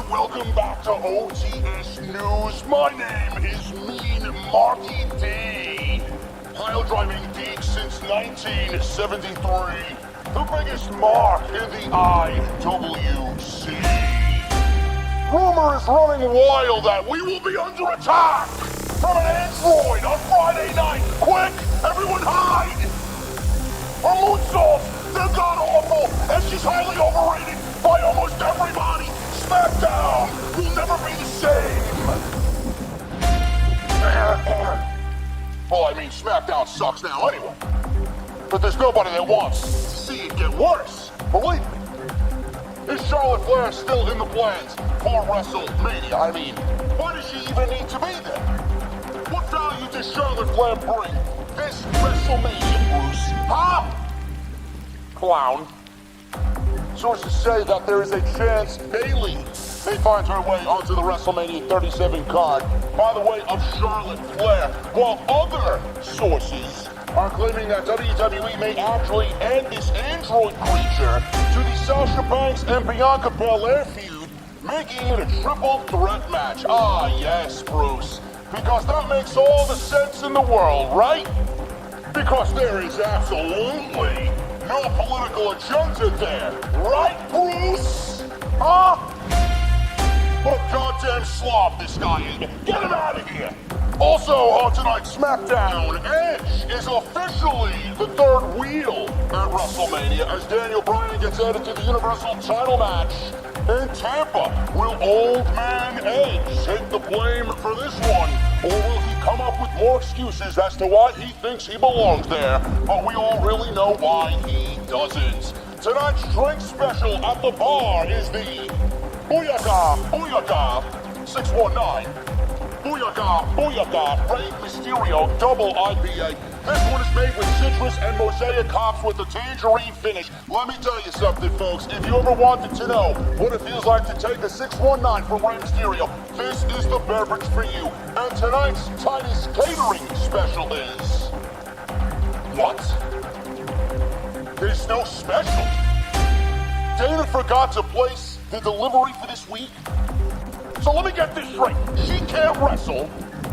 welcome back to OTS News. My name is Mean Marky D. Pile driving geek since 1973. The biggest mark in the IWC. Rumor is running wild that we will be under attack from an android on Friday night. Quick, everyone hide! Our moonsault, they're god-awful, and she's highly overrated by almost everybody. SmackDown will never be the same. Well, I mean, SmackDown sucks now anyway. But there's nobody that wants to see it get worse. Believe me. Is Charlotte Flair still in the plans for WrestleMania? I mean, why does she even need to be there? What value does Charlotte Flair bring this WrestleMania, Bruce? Huh? Clown. Sources say that there is a chance Bayley may find her way onto the WrestleMania 37 card by the way of Charlotte Flair, while other sources are claiming that WWE may actually add this android creature to the Sasha Banks and Bianca Bellaire feud, making it a triple threat match. Ah, yes, Bruce. Because that makes all the sense in the world, right? Because there is absolutely no political agenda there. Right, Bruce? Huh? What a goddamn slob this guy is. Get him out of here! Also, on tonight's SmackDown, Edge is officially the third wheel at WrestleMania as Daniel Bryan gets added to the Universal Title match in Tampa. Will old man Edge take the blame for this one, or will he come up with more excuses as to why he thinks he belongs there? But we all really know why he doesn't. Tonight's drink special at the bar is the Booyaka 619. Booyaka, Rey Mysterio Double IPA. This one is made with citrus and mosaic hops with a tangerine finish. Let me tell you something, folks. If you ever wanted to know what it feels like to take a 619 from Rey Mysterio, this is the beverage for you. And tonight's Tiny's catering special is... What? There's no special. Dana forgot to place the delivery for this week? So let me get this straight. She can't wrestle.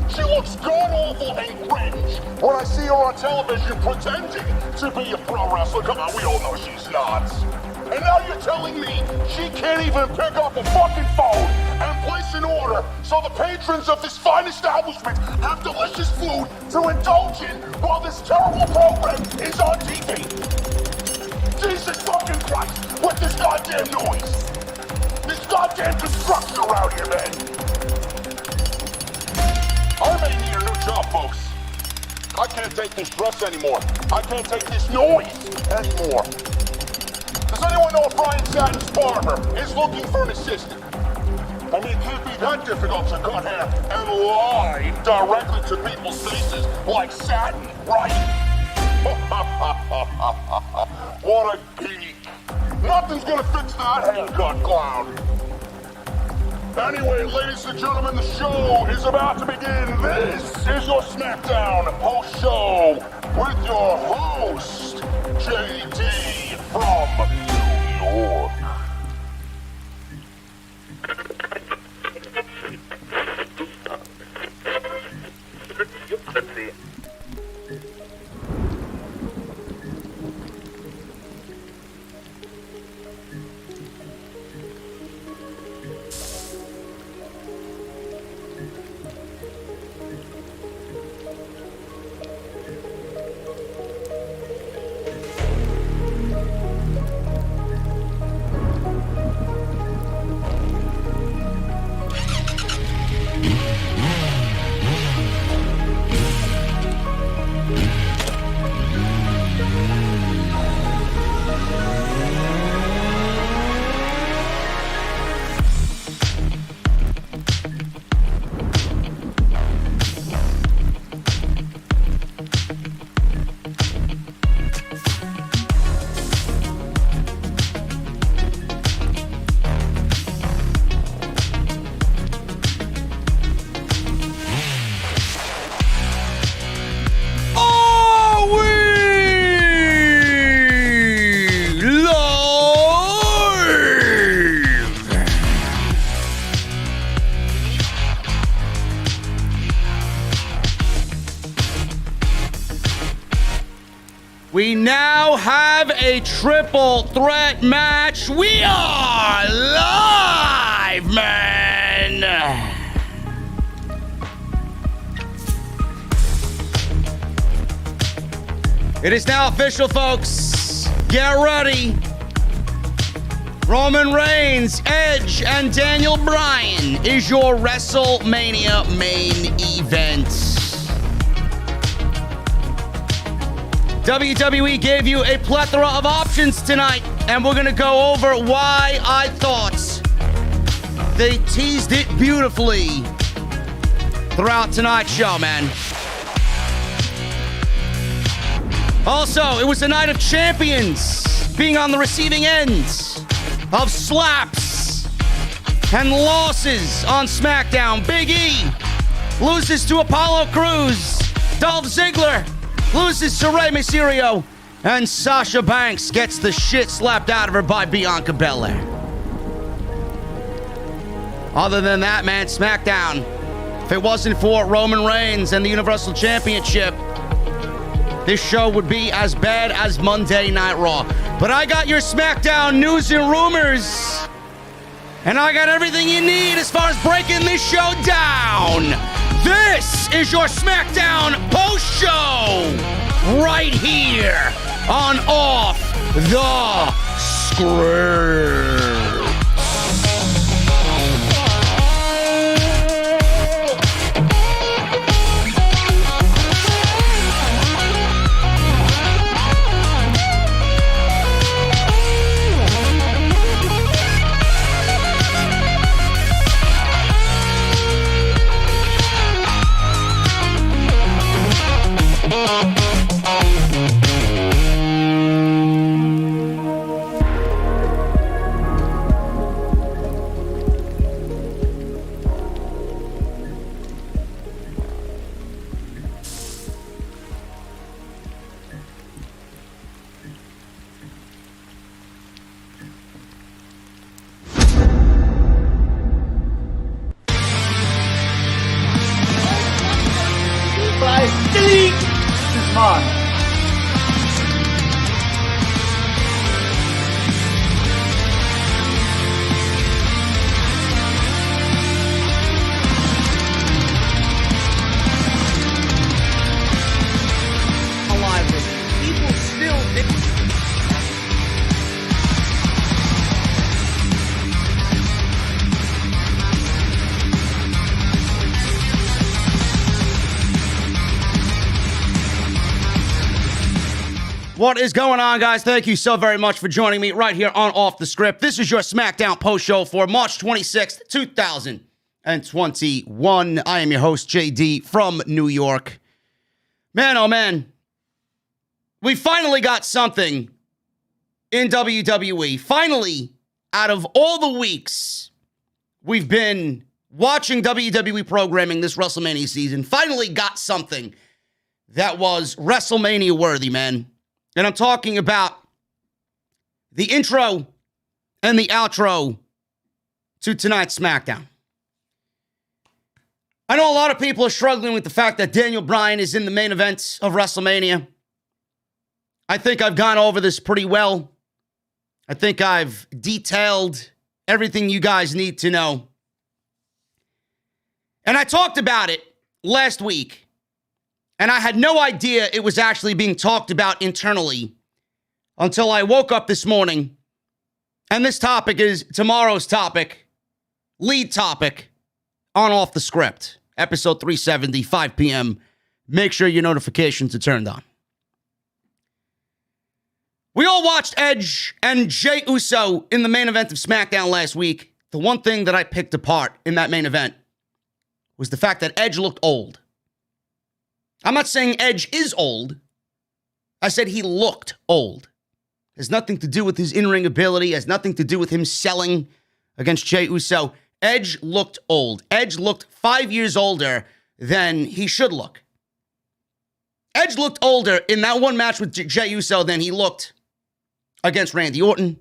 She looks god-awful and cringe when I see her on television pretending to be a pro wrestler. Come on, we all know she's not. And now you're telling me she can't even pick up a fucking phone and place an order so the patrons of this fine establishment have delicious food to indulge in while this terrible program is on TV. Jesus fucking Christ, with this goddamn noise. This goddamn construction around here, man. I may need a new job, folks. I can't take this stress anymore. I can't take this noise anymore. Does anyone know if Brian Satin's barber is looking for an assistant? I mean, it can't be that difficult to cut hair and lie directly to people's faces like Satin, right? What a geek. Nothing's gonna fix that haircut, clown. Anyway, ladies and gentlemen, the show is about to begin. This is your SmackDown post-show with your host, JD from New York. have a triple threat match. We are live, man. It is now official, folks. Get ready. Roman Reigns, Edge, and Daniel Bryan is your WrestleMania main event. WWE gave you a plethora of options tonight, and we're going to go over why I thought they teased it beautifully throughout tonight's show, man. Also, it was a night of champions being on the receiving end of slaps and losses on SmackDown. Big E loses to Apollo Crews. Dolph Ziggler loses to Rey Mysterio. And Sasha Banks gets the shit slapped out of her by Bianca Bellaire. Other than that, man, SmackDown, if it wasn't for Roman Reigns and the Universal Championship, this show would be as bad as Monday Night Raw. But I got your SmackDown news and rumors. And I got everything you need as far as breaking this show down. This is your SmackDown post-show right here on Off the Script. What is going on, guys? Thank you so very much for joining me right here on Off the Script. This is your SmackDown post show for March 26th, 2021. I am your host, JD from New York. Man, oh man, we finally got something in WWE. Finally, out of all the weeks we've been watching WWE programming this WrestleMania season, finally got something that was WrestleMania worthy, man. And I'm talking about the intro and the outro to tonight's SmackDown. I know a lot of people are struggling with the fact that Daniel Bryan is in the main event of WrestleMania. I think I've gone over this pretty well. I think I've detailed everything you guys need to know. And I talked about it last week. And I had no idea it was actually being talked about internally until I woke up this morning. And this topic is tomorrow's topic, lead topic on Off the Script, episode 370, 5 p.m. Make sure your notifications are turned on. We all watched Edge and Jey Uso in the main event of SmackDown last week. The one thing that I picked apart in that main event was the fact that Edge looked old. I'm not saying Edge is old. I said he looked old. It has nothing to do with his in-ring ability. It has nothing to do with him selling against Jey Uso. Edge looked old. Edge looked 5 years older than he should look. Edge looked older in that one match with Jey Uso than he looked against Randy Orton.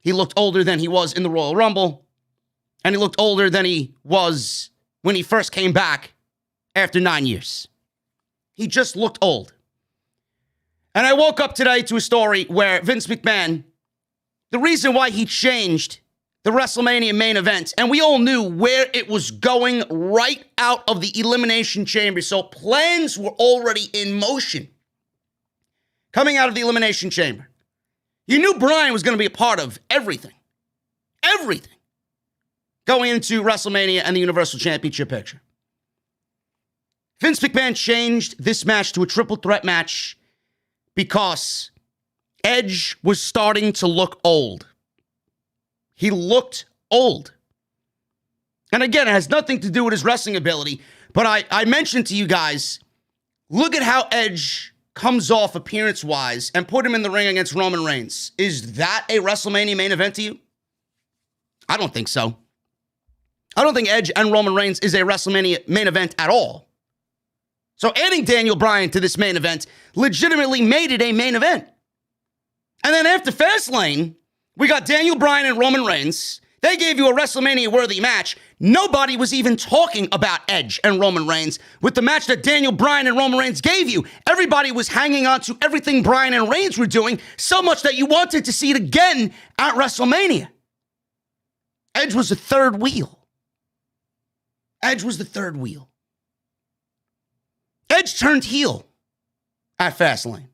He looked older than he was in the Royal Rumble. And he looked older than he was when he first came back after 9 years. He just looked old. And I woke up today to a story where Vince McMahon, the reason why he changed the WrestleMania main event, and we all knew where it was going right out of the Elimination Chamber, so plans were already in motion coming out of the Elimination Chamber. You knew Bryan was going to be a part of everything going into WrestleMania and the Universal Championship picture. Vince McMahon changed this match to a triple threat match because Edge was starting to look old. He looked old. And again, it has nothing to do with his wrestling ability, but I mentioned to you guys, look at how Edge comes off appearance-wise and put him in the ring against Roman Reigns. Is that a WrestleMania main event to you? I don't think so. I don't think Edge and Roman Reigns is a WrestleMania main event at all. So adding Daniel Bryan to this main event legitimately made it a main event. And then after Fastlane, we got Daniel Bryan and Roman Reigns. They gave you a WrestleMania-worthy match. Nobody was even talking about Edge and Roman Reigns with the match that Daniel Bryan and Roman Reigns gave you. Everybody was hanging on to everything Bryan and Reigns were doing so much that you wanted to see it again at WrestleMania. Edge was the third wheel. Edge was the third wheel. Edge turned heel at Fastlane.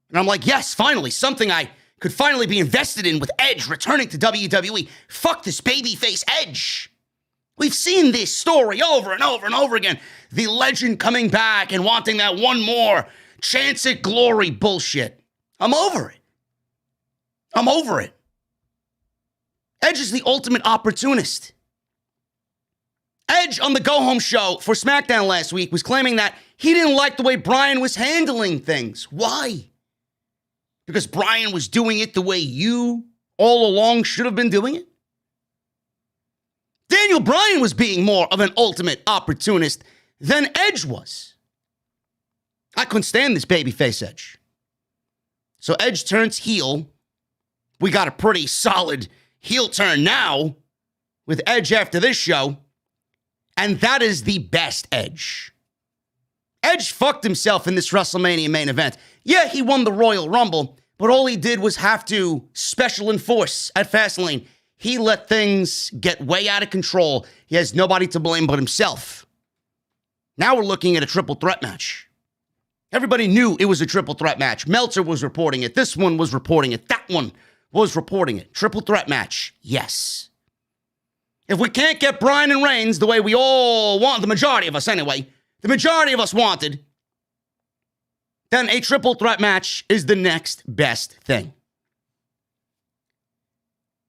And I'm like, yes, finally, something I could finally be invested in with Edge returning to WWE. Fuck this babyface Edge. We've seen this story over and over and over again. The legend coming back and wanting that one more chance at glory bullshit. I'm over it. I'm over it. Edge is the ultimate opportunist. Edge on the go-home show for SmackDown last week was claiming that he didn't like the way Bryan was handling things. Why? Because Bryan was doing it the way you all along should have been doing it? Daniel Bryan was being more of an ultimate opportunist than Edge was. I couldn't stand this babyface Edge. So Edge turns heel. We got a pretty solid heel turn now with Edge after this show. And that is the best Edge. Edge fucked himself in this WrestleMania main event. Yeah, he won the Royal Rumble, but all he did was have to special enforce at Fastlane. He let things get way out of control. He has nobody to blame but himself. Now we're looking at a triple threat match. Everybody knew it was a triple threat match. Meltzer was reporting it. This one was reporting it. That one was reporting it. Triple threat match. Yes. If we can't get Bryan and Reigns the way we all want, the majority of us anyway, the majority of us wanted, then a triple threat match is the next best thing.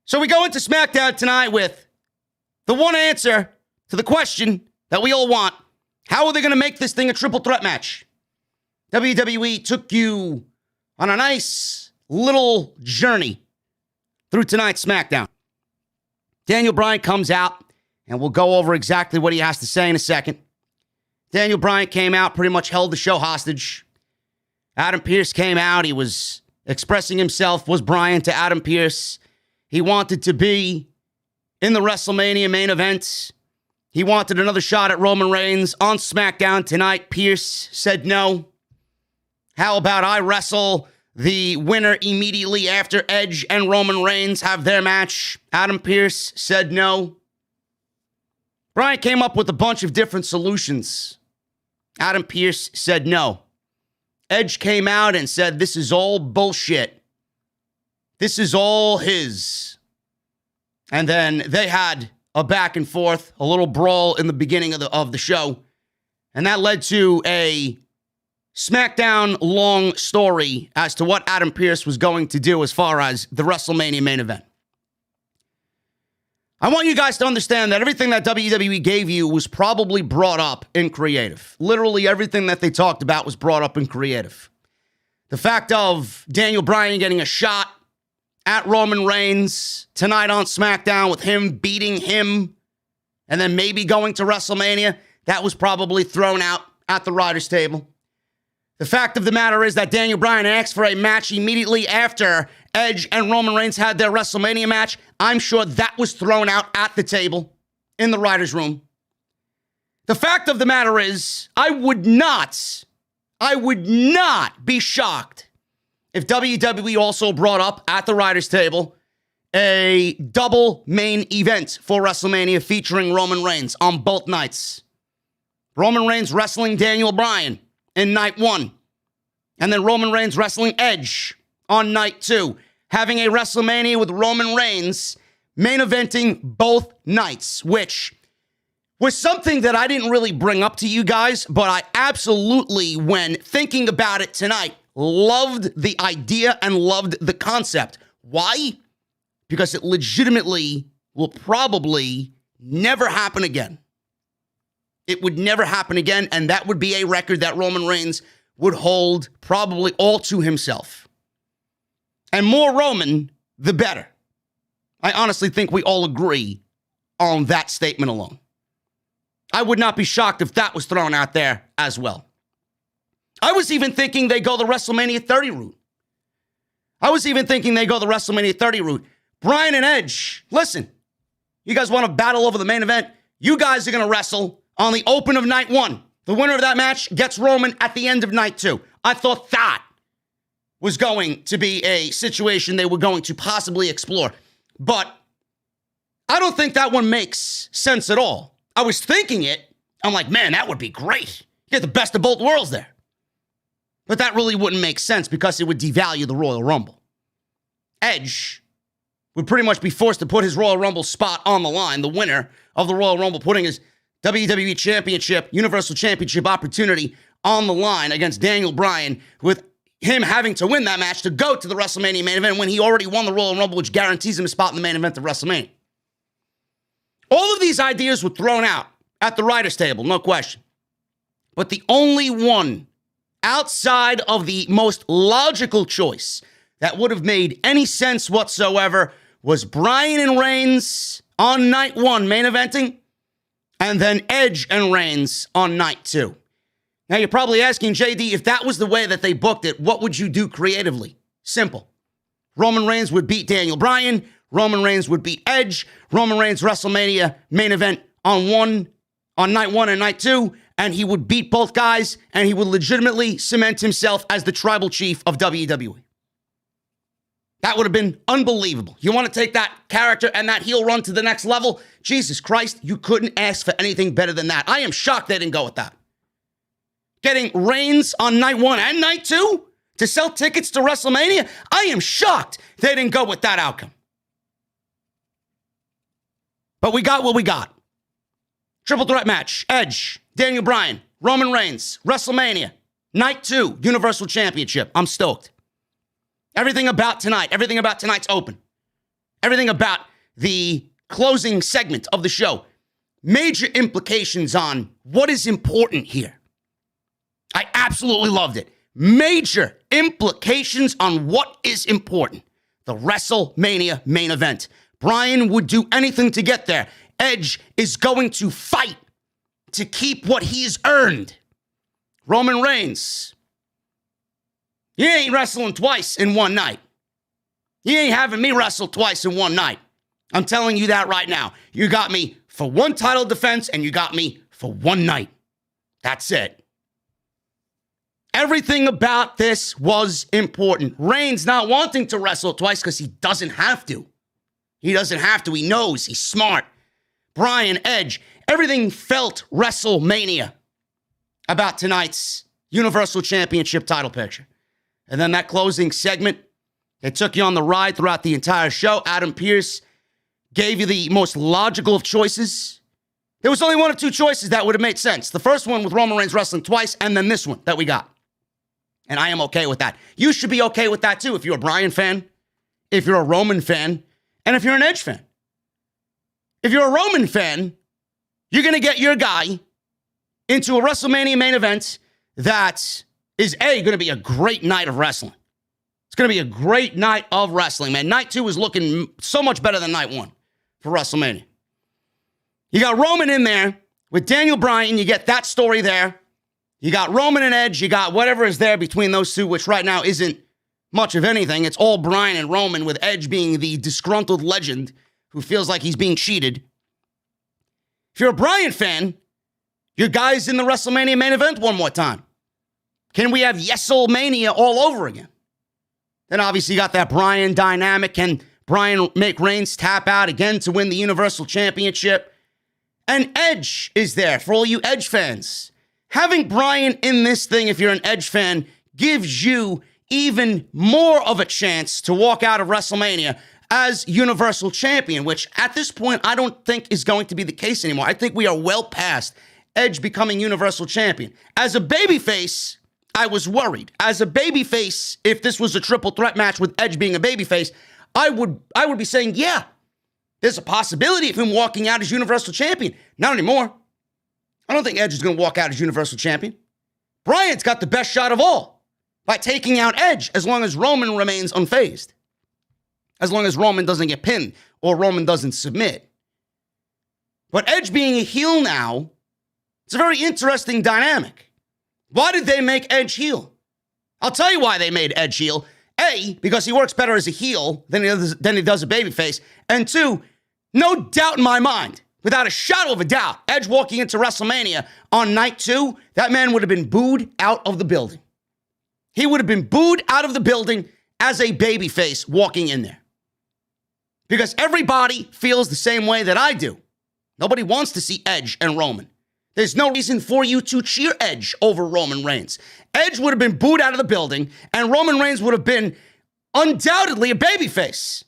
So we go into SmackDown tonight with the one answer to the question that we all want. How are they going to make this thing a triple threat match? WWE took you on a nice little journey through tonight's SmackDown. Daniel Bryan comes out, and we'll go over exactly what he has to say in a second. Daniel Bryan came out, pretty much held the show hostage. Adam Pearce came out. He was expressing himself, was Bryan, to Adam Pearce. He wanted to be in the WrestleMania main event. He wanted another shot at Roman Reigns on SmackDown tonight. Pearce said no. How about I wrestle the winner immediately after Edge and Roman Reigns have their match? Adam Pearce said no. Bryan came up with a bunch of different solutions. Adam Pearce said no. Edge came out and said, this is all bullshit. This is all his. And then they had a back and forth, a little brawl in the beginning of the show. And that led to a SmackDown long story as to what Adam Pearce was going to do as far as the WrestleMania main event. I want you guys to understand that everything that WWE gave you was probably brought up in creative. Literally everything that they talked about was brought up in creative. The fact of Daniel Bryan getting a shot at Roman Reigns tonight on SmackDown with him beating him and then maybe going to WrestleMania, that was probably thrown out at the writers' table. The fact of the matter is that Daniel Bryan asked for a match immediately after Edge and Roman Reigns had their WrestleMania match. I'm sure that was thrown out at the table in the writers' room. The fact of the matter is, I would not I would not be shocked if WWE also brought up at the writers' table a double main event for WrestleMania featuring Roman Reigns on both nights. Roman Reigns wrestling Daniel Bryan in night 1. And then Roman Reigns wrestling Edge on night 2. Having a WrestleMania with Roman Reigns main eventing both nights, which was something that I didn't really bring up to you guys, but I absolutely, when thinking about it tonight, loved the idea and loved the concept. Why? Because it legitimately will probably never happen again. It would never happen again, and that would be a record that Roman Reigns would hold probably all to himself. And more Roman, the better. I honestly think we all agree on that statement alone. I would not be shocked if that was thrown out there as well. I was even thinking they go the WrestleMania 30 route. Bryan and Edge, listen, you guys want to battle over the main event? You guys are going to wrestle on the open of night 1. The winner of that match gets Roman at the end of night 2. I thought that was going to be a situation they were going to possibly explore. But I don't think that one makes sense at all. I was thinking it. I'm like, man, that would be great. You get the best of both worlds there. But that really wouldn't make sense because it would devalue the Royal Rumble. Edge would pretty much be forced to put his Royal Rumble spot on the line. The winner of the Royal Rumble putting his WWE Championship, Universal Championship opportunity on the line against Daniel Bryan, with him having to win that match to go to the WrestleMania main event when he already won the Royal Rumble, which guarantees him a spot in the main event of WrestleMania. All of these ideas were thrown out at the writers' table, no question. But the only one outside of the most logical choice that would have made any sense whatsoever was Bryan and Reigns on night 1 main eventing, and then Edge and Reigns on night 2. Now, you're probably asking, JD, if that was the way that they booked it, what would you do creatively? Simple. Roman Reigns would beat Daniel Bryan. Roman Reigns would beat Edge. Roman Reigns WrestleMania main event on night 1 and night 2, and he would beat both guys, and he would legitimately cement himself as the tribal chief of WWE. That would have been unbelievable. You want to take that character and that heel run to the next level? Jesus Christ, you couldn't ask for anything better than that. I am shocked they didn't go with that. Getting Reigns on night 1 and night 2 to sell tickets to WrestleMania? I am shocked they didn't go with that outcome. But we got what we got. Triple threat match. Edge, Daniel Bryan, Roman Reigns, WrestleMania, night 2, Universal Championship. I'm stoked. Everything about tonight, everything about tonight's open, everything about the closing segment of the show, major implications on what is important here. I absolutely loved it. Major implications on what is important. The WrestleMania main event. Bryan would do anything to get there. Edge is going to fight to keep what he's earned. Roman Reigns, you ain't wrestling twice in one night. You ain't having me wrestle twice in one night. I'm telling you that right now. You got me for one title defense and you got me for one night. That's it. Everything about this was important. Reigns not wanting to wrestle twice because he doesn't have to. He doesn't have to. He knows. He's smart. Bryan, Edge, everything felt WrestleMania about tonight's Universal Championship title picture. And then that closing segment, it took you on the ride throughout the entire show. Adam Pearce gave you the most logical of choices. There was only one of two choices that would have made sense. The first one with Roman Reigns wrestling twice, and then this one that we got. And I am okay with that. You should be okay with that too if you're a Bryan fan, if you're a Roman fan, and if you're an Edge fan. If you're a Roman fan, you're going to get your guy into a WrestleMania main event that is going to be a great night of wrestling. It's going to be a great night of wrestling, man. Night 2 is looking so much better than night 1 for WrestleMania. You got Roman in there with Daniel Bryan. You get that story there. You got Roman and Edge. You got whatever is there between those two, which right now isn't much of anything. It's all Bryan and Roman, with Edge being the disgruntled legend who feels like he's being cheated. If you're a Bryan fan, your guy's in the WrestleMania main event one more time. Can we have Wrestlemania all over again? Then obviously you got that Bryan dynamic. Can Bryan make Reigns tap out again to win the Universal Championship? And Edge is there for all you Edge fans. Having Bryan in this thing, if you're an Edge fan, gives you even more of a chance to walk out of WrestleMania as Universal Champion, which at this point I don't think is going to be the case anymore. I think we are well past Edge becoming Universal Champion. As a babyface, I was worried. As a babyface, if this was a triple threat match with Edge being a babyface, I would be saying, yeah, there's a possibility of him walking out as Universal Champion. Not anymore. I don't think Edge is going to walk out as Universal Champion. Bryan's got the best shot of all by taking out Edge as long as Roman remains unfazed. As long as Roman doesn't get pinned or Roman doesn't submit. But Edge being a heel now, it's a very interesting dynamic. Why did they make Edge heel? I'll tell you why they made Edge heel. A, because he works better as a heel than he does a babyface. And two, no doubt in my mind, without a shadow of a doubt, Edge walking into WrestleMania on night 2, that man would have been booed out of the building. He would have been booed out of the building as a babyface walking in there. Because everybody feels the same way that I do. Nobody wants to see Edge and Roman. There's no reason for you to cheer Edge over Roman Reigns. Edge would have been booed out of the building, and Roman Reigns would have been undoubtedly a babyface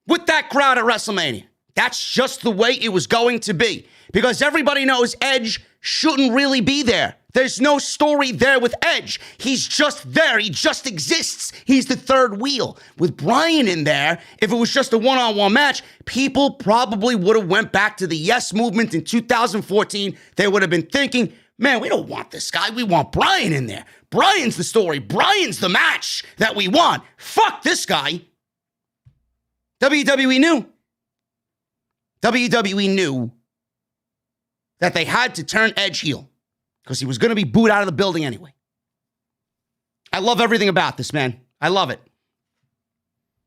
with that crowd at WrestleMania. That's just the way it was going to be. Because everybody knows Edge shouldn't really be there. There's no story there with Edge. He's just there. He just exists. He's the third wheel. With Bryan in there, if it was just a one-on-one match, people probably would have went back to the Yes movement in 2014. They would have been thinking, man, we don't want this guy. We want Bryan in there. Bryan's the story. Bryan's the match that we want. Fuck this guy. WWE knew. WWE knew that they had to turn Edge heel because he was going to be booed out of the building anyway. I love everything about this, man. I love it.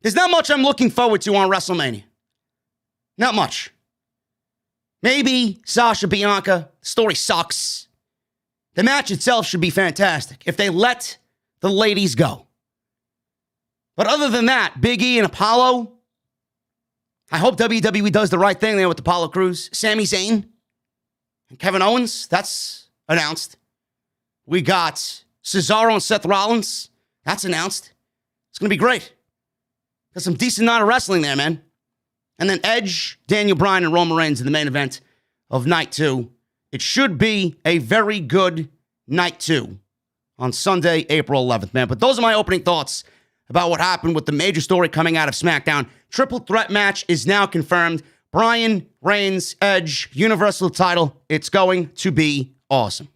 There's not much I'm looking forward to on WrestleMania. Not much. Maybe Sasha Bianca. The story sucks. The match itself should be fantastic if they let the ladies go. But other than that, Big E and Apollo, I hope WWE does the right thing there with Apollo Crews. Sami Zayn and Kevin Owens, that's announced. We got Cesaro and Seth Rollins. That's announced. It's going to be great. Got some decent night of wrestling there, man. And then Edge, Daniel Bryan, and Roman Reigns in the main event of night 2. It should be a very good night 2 on Sunday, April 11th, man. But those are my opening thoughts about what happened with the major story coming out of SmackDown. Triple threat match is now confirmed. Bryan, Reigns, Edge, Universal title. It's going to be awesome.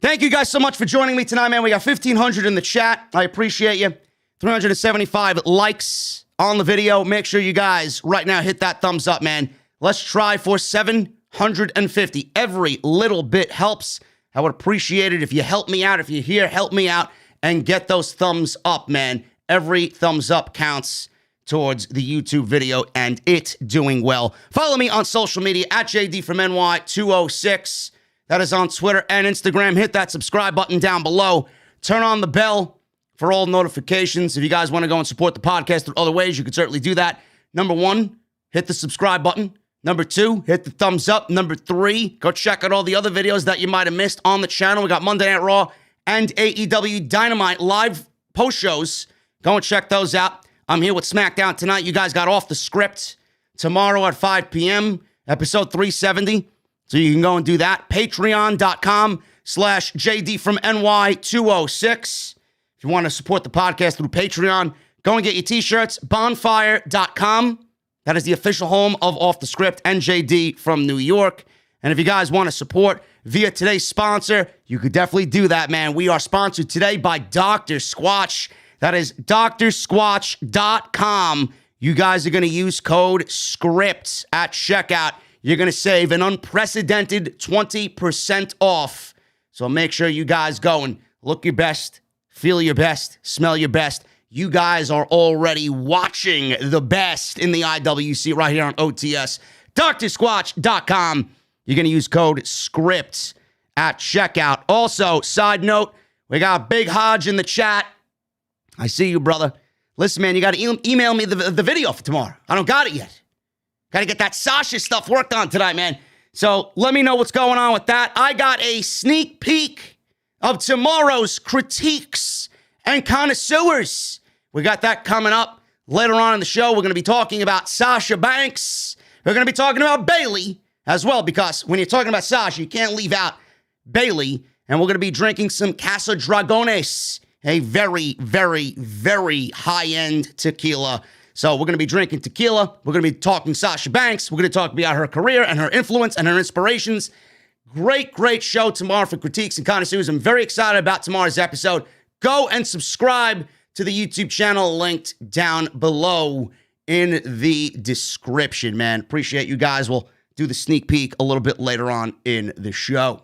Thank you guys so much for joining me tonight, man. We got 1,500 in the chat. I appreciate you. 375 likes on the video. Make sure you guys right now hit that thumbs up, man. Let's try for 750. Every little bit helps. I would appreciate it if you help me out. If you're here, help me out and get those thumbs up, man. Every thumbs up counts towards the YouTube video and it doing well. Follow me on social media at JDfromNY206. That is on Twitter and Instagram. Hit that subscribe button down below. Turn on the bell for all notifications. If you guys want to go and support the podcast through other ways, you can certainly do that. Number 1, hit the subscribe button. Number 2, hit the thumbs up. Number 3, go check out all the other videos that you might have missed on the channel. We got Monday Night Raw and AEW Dynamite live post shows. Go and check those out. I'm here with SmackDown tonight. You guys got Off the Script tomorrow at 5 p.m., episode 370. So you can go and do that. Patreon.com/JDfromNY206. If you want to support the podcast through Patreon, go and get your t-shirts. Bonfire.com. That is the official home of Off the Script and JD from New York. And if you guys want to support via today's sponsor, you could definitely do that, man. We are sponsored today by Dr. Squatch. That is drsquatch.com. You guys are going to use code SCRIPTS at checkout. You're going to save an unprecedented 20% off. So make sure you guys go and look your best, feel your best, smell your best. You guys are already watching the best in the IWC right here on OTS. drsquatch.com. You're going to use code SCRIPTS at checkout. Also, side note, we got Big Hodge in the chat. I see you, brother. Listen, man, you got to email me the video for tomorrow. I don't got it yet. Got to get that Sasha stuff worked on tonight, man. So let me know what's going on with that. I got a sneak peek of tomorrow's critiques and connoisseurs. We got that coming up later on in the show. We're going to be talking about Sasha Banks. We're going to be talking about Bayley as well, because when you're talking about Sasha, you can't leave out Bayley. And we're going to be drinking some Casa Dragones, a very, very, very high-end tequila. So we're going to be drinking tequila. We're going to be talking Sasha Banks. We're going to talk about her career and her influence and her inspirations. Great, great show tomorrow for critiques and connoisseurs. I'm very excited about tomorrow's episode. Go and subscribe to the YouTube channel linked down below in the description, man. Appreciate you guys. We'll do the sneak peek a little bit later on in the show.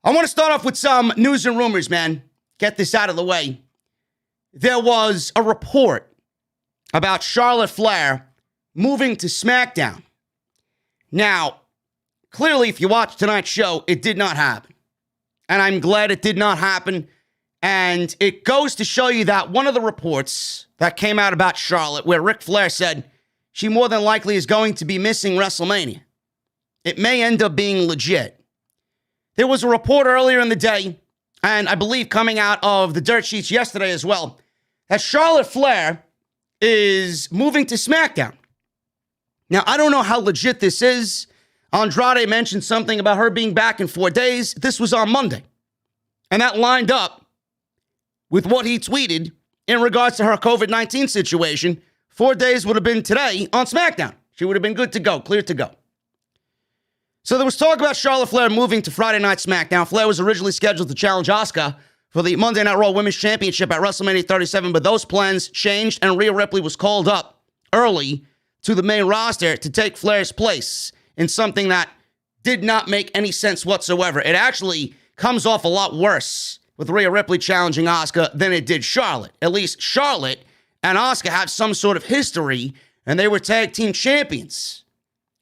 I want to start off with some news and rumors, man. Get this out of the way. There was a report about Charlotte Flair moving to SmackDown. Now, clearly, if you watch tonight's show, it did not happen. And I'm glad it did not happen. And it goes to show you that one of the reports that came out about Charlotte, where Ric Flair said she more than likely is going to be missing WrestleMania, it may end up being legit. There was a report earlier in the day, and I believe coming out of the dirt sheets yesterday as well, that Charlotte Flair is moving to SmackDown. Now, I don't know how legit this is. Andrade mentioned something about her being back in 4 days. This was on Monday. And that lined up with what he tweeted in regards to her COVID-19 situation. 4 days would have been today on SmackDown. She would have been good to go, clear to go. So there was talk about Charlotte Flair moving to Friday Night SmackDown. Flair was originally scheduled to challenge Asuka for the Monday Night Raw Women's Championship at WrestleMania 37, but those plans changed, and Rhea Ripley was called up early to the main roster to take Flair's place in something that did not make any sense whatsoever. It actually comes off a lot worse with Rhea Ripley challenging Asuka than it did Charlotte. At least Charlotte and Asuka have some sort of history, and they were tag team champions.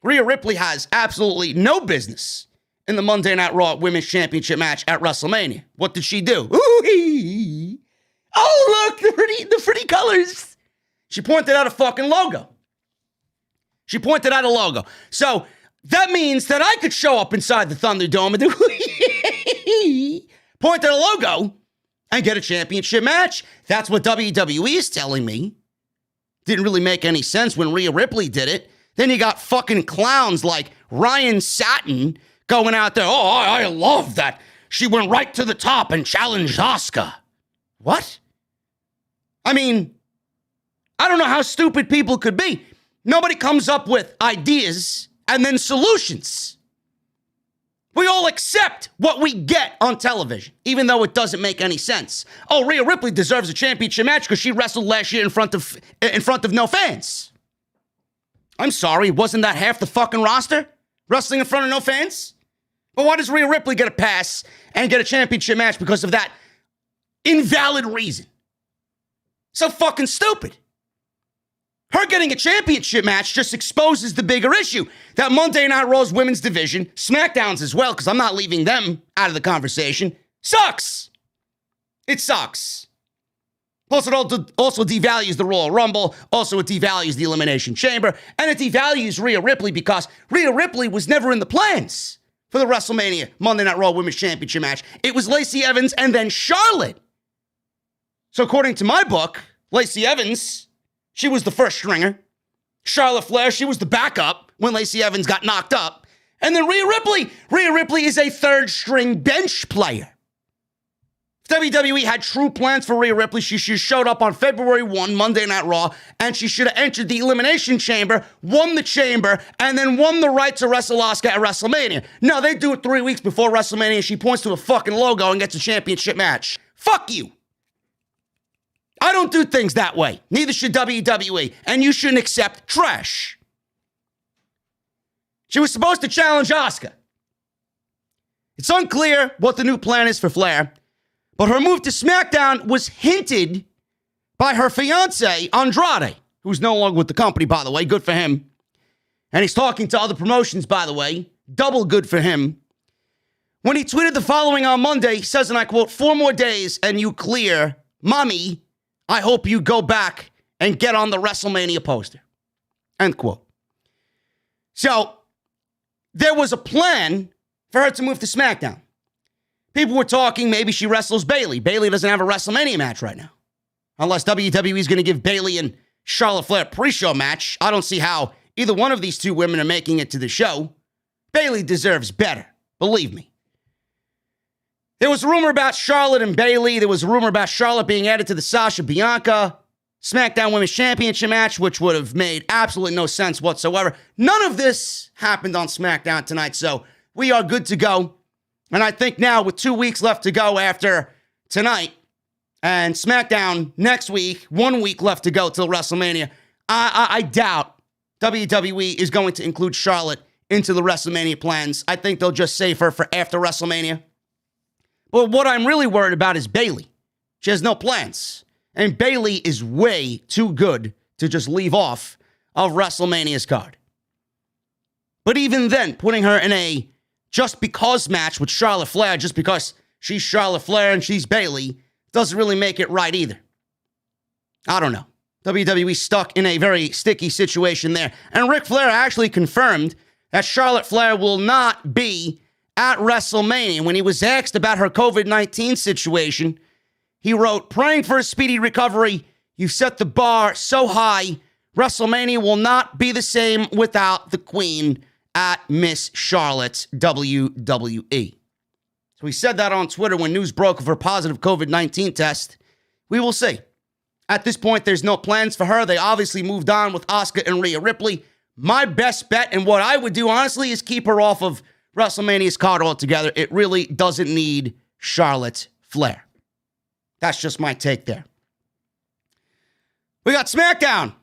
Rhea Ripley has absolutely no business in the Monday Night Raw Women's Championship match at WrestleMania. What did she do? Ooh-hee. Oh, look, the pretty colors. She pointed out a fucking logo. She pointed out a logo. So that means that I could show up inside the Thunderdome and do point at a logo and get a championship match. That's what WWE is telling me. Didn't really make any sense when Rhea Ripley did it. Then you got fucking clowns like Ryan Satin going out there. Oh, I love that. She went right to the top and challenged Asuka. What? I mean, I don't know how stupid people could be. Nobody comes up with ideas and then solutions. We all accept what we get on television, even though it doesn't make any sense. Oh, Rhea Ripley deserves a championship match because she wrestled last year in front of no fans. I'm sorry, wasn't that half the fucking roster? Wrestling in front of no fans? But why does Rhea Ripley get a pass and get a championship match because of that invalid reason? So fucking stupid. Her getting a championship match just exposes the bigger issue. That Monday Night Raw's women's division, SmackDown's as well, because I'm not leaving them out of the conversation, sucks. It sucks. Plus, it also devalues the Royal Rumble. Also, it devalues the Elimination Chamber. And it devalues Rhea Ripley because Rhea Ripley was never in the plans for the WrestleMania Monday Night Raw Women's Championship match. It was Lacey Evans and then Charlotte. So according to my book, Lacey Evans, she was the first stringer. Charlotte Flair, she was the backup when Lacey Evans got knocked up. And then Rhea Ripley is a third string bench player. If WWE had true plans for Rhea Ripley, she should have showed up on February 1, Monday Night Raw, and she should have entered the Elimination Chamber, won the Chamber, and then won the right to wrestle Asuka at WrestleMania. No, they do it 3 weeks before WrestleMania, and she points to a fucking logo and gets a championship match. Fuck you. I don't do things that way. Neither should WWE, and you shouldn't accept trash. She was supposed to challenge Asuka. It's unclear what the new plan is for Flair, but her move to SmackDown was hinted by her fiancé, Andrade, who's no longer with the company, by the way. Good for him. And he's talking to other promotions, by the way. Double good for him. When he tweeted the following on Monday, he says, and I quote, 4 more days and you clear. Mommy, I hope you go back and get on the WrestleMania poster. End quote. So there was a plan for her to move to SmackDown. People were talking maybe she wrestles Bayley. Bayley doesn't have a WrestleMania match right now. Unless WWE is going to give Bayley and Charlotte Flair a pre-show match. I don't see how either one of these two women are making it to the show. Bayley deserves better. Believe me. There was a rumor about Charlotte and Bayley. There was a rumor about Charlotte being added to the Sasha Bianca SmackDown Women's Championship match, which would have made absolutely no sense whatsoever. None of this happened on SmackDown tonight, so we are good to go. And I think now, with 2 weeks left to go after tonight, and SmackDown next week, 1 week left to go till WrestleMania, I doubt WWE is going to include Charlotte into the WrestleMania plans. I think they'll just save her for after WrestleMania. But what I'm really worried about is Bayley. She has no plans. And Bayley is way too good to just leave off of WrestleMania's card. But even then, putting her in a just because match with Charlotte Flair, just because she's Charlotte Flair and she's Bayley, doesn't really make it right either. I don't know. WWE stuck in a very sticky situation there. And Ric Flair actually confirmed that Charlotte Flair will not be at WrestleMania. When he was asked about her COVID-19 situation, he wrote, praying for a speedy recovery. You've set the bar so high. WrestleMania will not be the same without the Queen at Miss Charlotte's WWE. So he said that on Twitter when news broke of her positive COVID-19 test. We will see. At this point, there's no plans for her. They obviously moved on with Asuka and Rhea Ripley. My best bet, and what I would do, honestly, is keep her off of WrestleMania's card altogether. It really doesn't need Charlotte Flair. That's just my take there. We got SmackDown.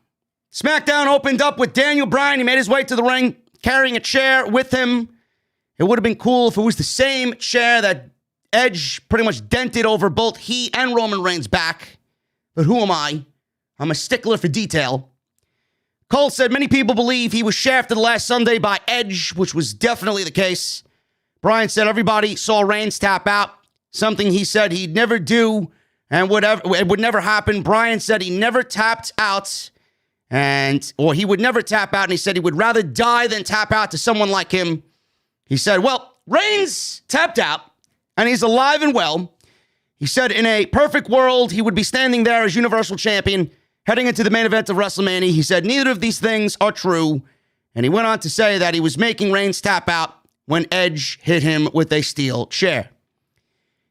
SmackDown opened up with Daniel Bryan. He made his way to the ring, carrying a chair with him. It would have been cool if it was the same chair that Edge pretty much dented over both he and Roman Reigns' back. But who am I? I'm a stickler for detail. Cole said many people believe he was shafted last Sunday by Edge, which was definitely the case. Bryan said everybody saw Reigns tap out, something he said he'd never do and it would never happen. Bryan said he never tapped out, or he would never tap out, and he said he would rather die than tap out to someone like him. He said, well, Reigns tapped out, and he's alive and well. He said in a perfect world, he would be standing there as Universal Champion, heading into the main event of WrestleMania. He said neither of these things are true, and he went on to say that he was making Reigns tap out when Edge hit him with a steel chair.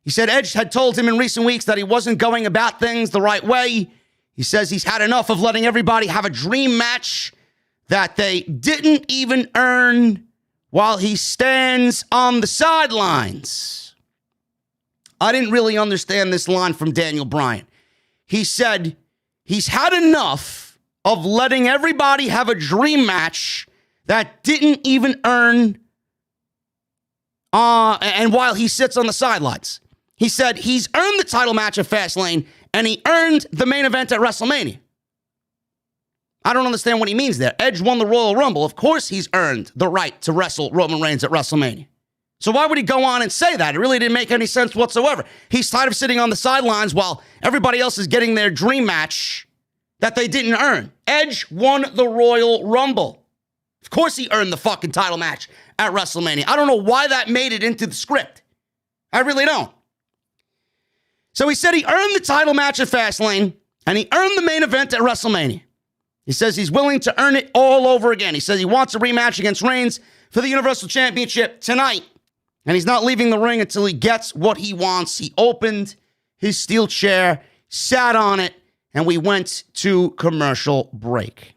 He said Edge had told him in recent weeks that he wasn't going about things the right way. He says he's had enough of letting everybody have a dream match that they didn't even earn while he stands on the sidelines. I didn't really understand this line from Daniel Bryan. He said he's had enough of letting everybody have a dream match that didn't even earn, and while he sits on the sidelines. He said he's earned the title match at Fastlane, and he earned the main event at WrestleMania. I don't understand what he means there. Edge won the Royal Rumble. Of course he's earned the right to wrestle Roman Reigns at WrestleMania. So why would he go on and say that? It really didn't make any sense whatsoever. He's tired of sitting on the sidelines while everybody else is getting their dream match that they didn't earn. Edge won the Royal Rumble. Of course he earned the fucking title match at WrestleMania. I don't know why that made it into the script. I really don't. So he said he earned the title match at Fastlane, and he earned the main event at WrestleMania. He says he's willing to earn it all over again. He says he wants a rematch against Reigns for the Universal Championship tonight, and he's not leaving the ring until he gets what he wants. He opened his steel chair, sat on it, and we went to commercial break.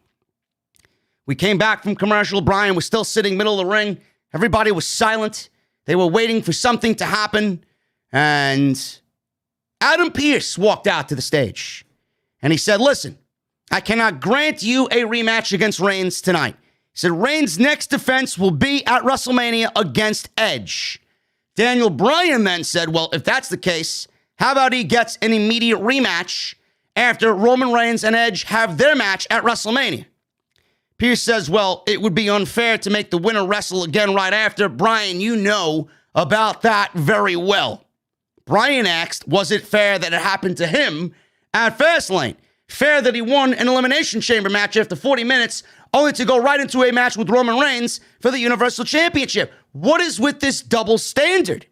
We came back from commercial. Bryan was still sitting middle of the ring. Everybody was silent. They were waiting for something to happen, and Adam Pearce walked out to the stage, and he said, listen, I cannot grant you a rematch against Reigns tonight. He said Reigns' next defense will be at WrestleMania against Edge. Daniel Bryan then said, well, if that's the case, how about he gets an immediate rematch after Roman Reigns and Edge have their match at WrestleMania? Pearce says, well, it would be unfair to make the winner wrestle again right after. Bryan, you know about that very well. Bryan asked, was it fair that it happened to him at Fastlane? Fair that he won an Elimination Chamber match after 40 minutes, only to go right into a match with Roman Reigns for the Universal Championship. What is with this double standard?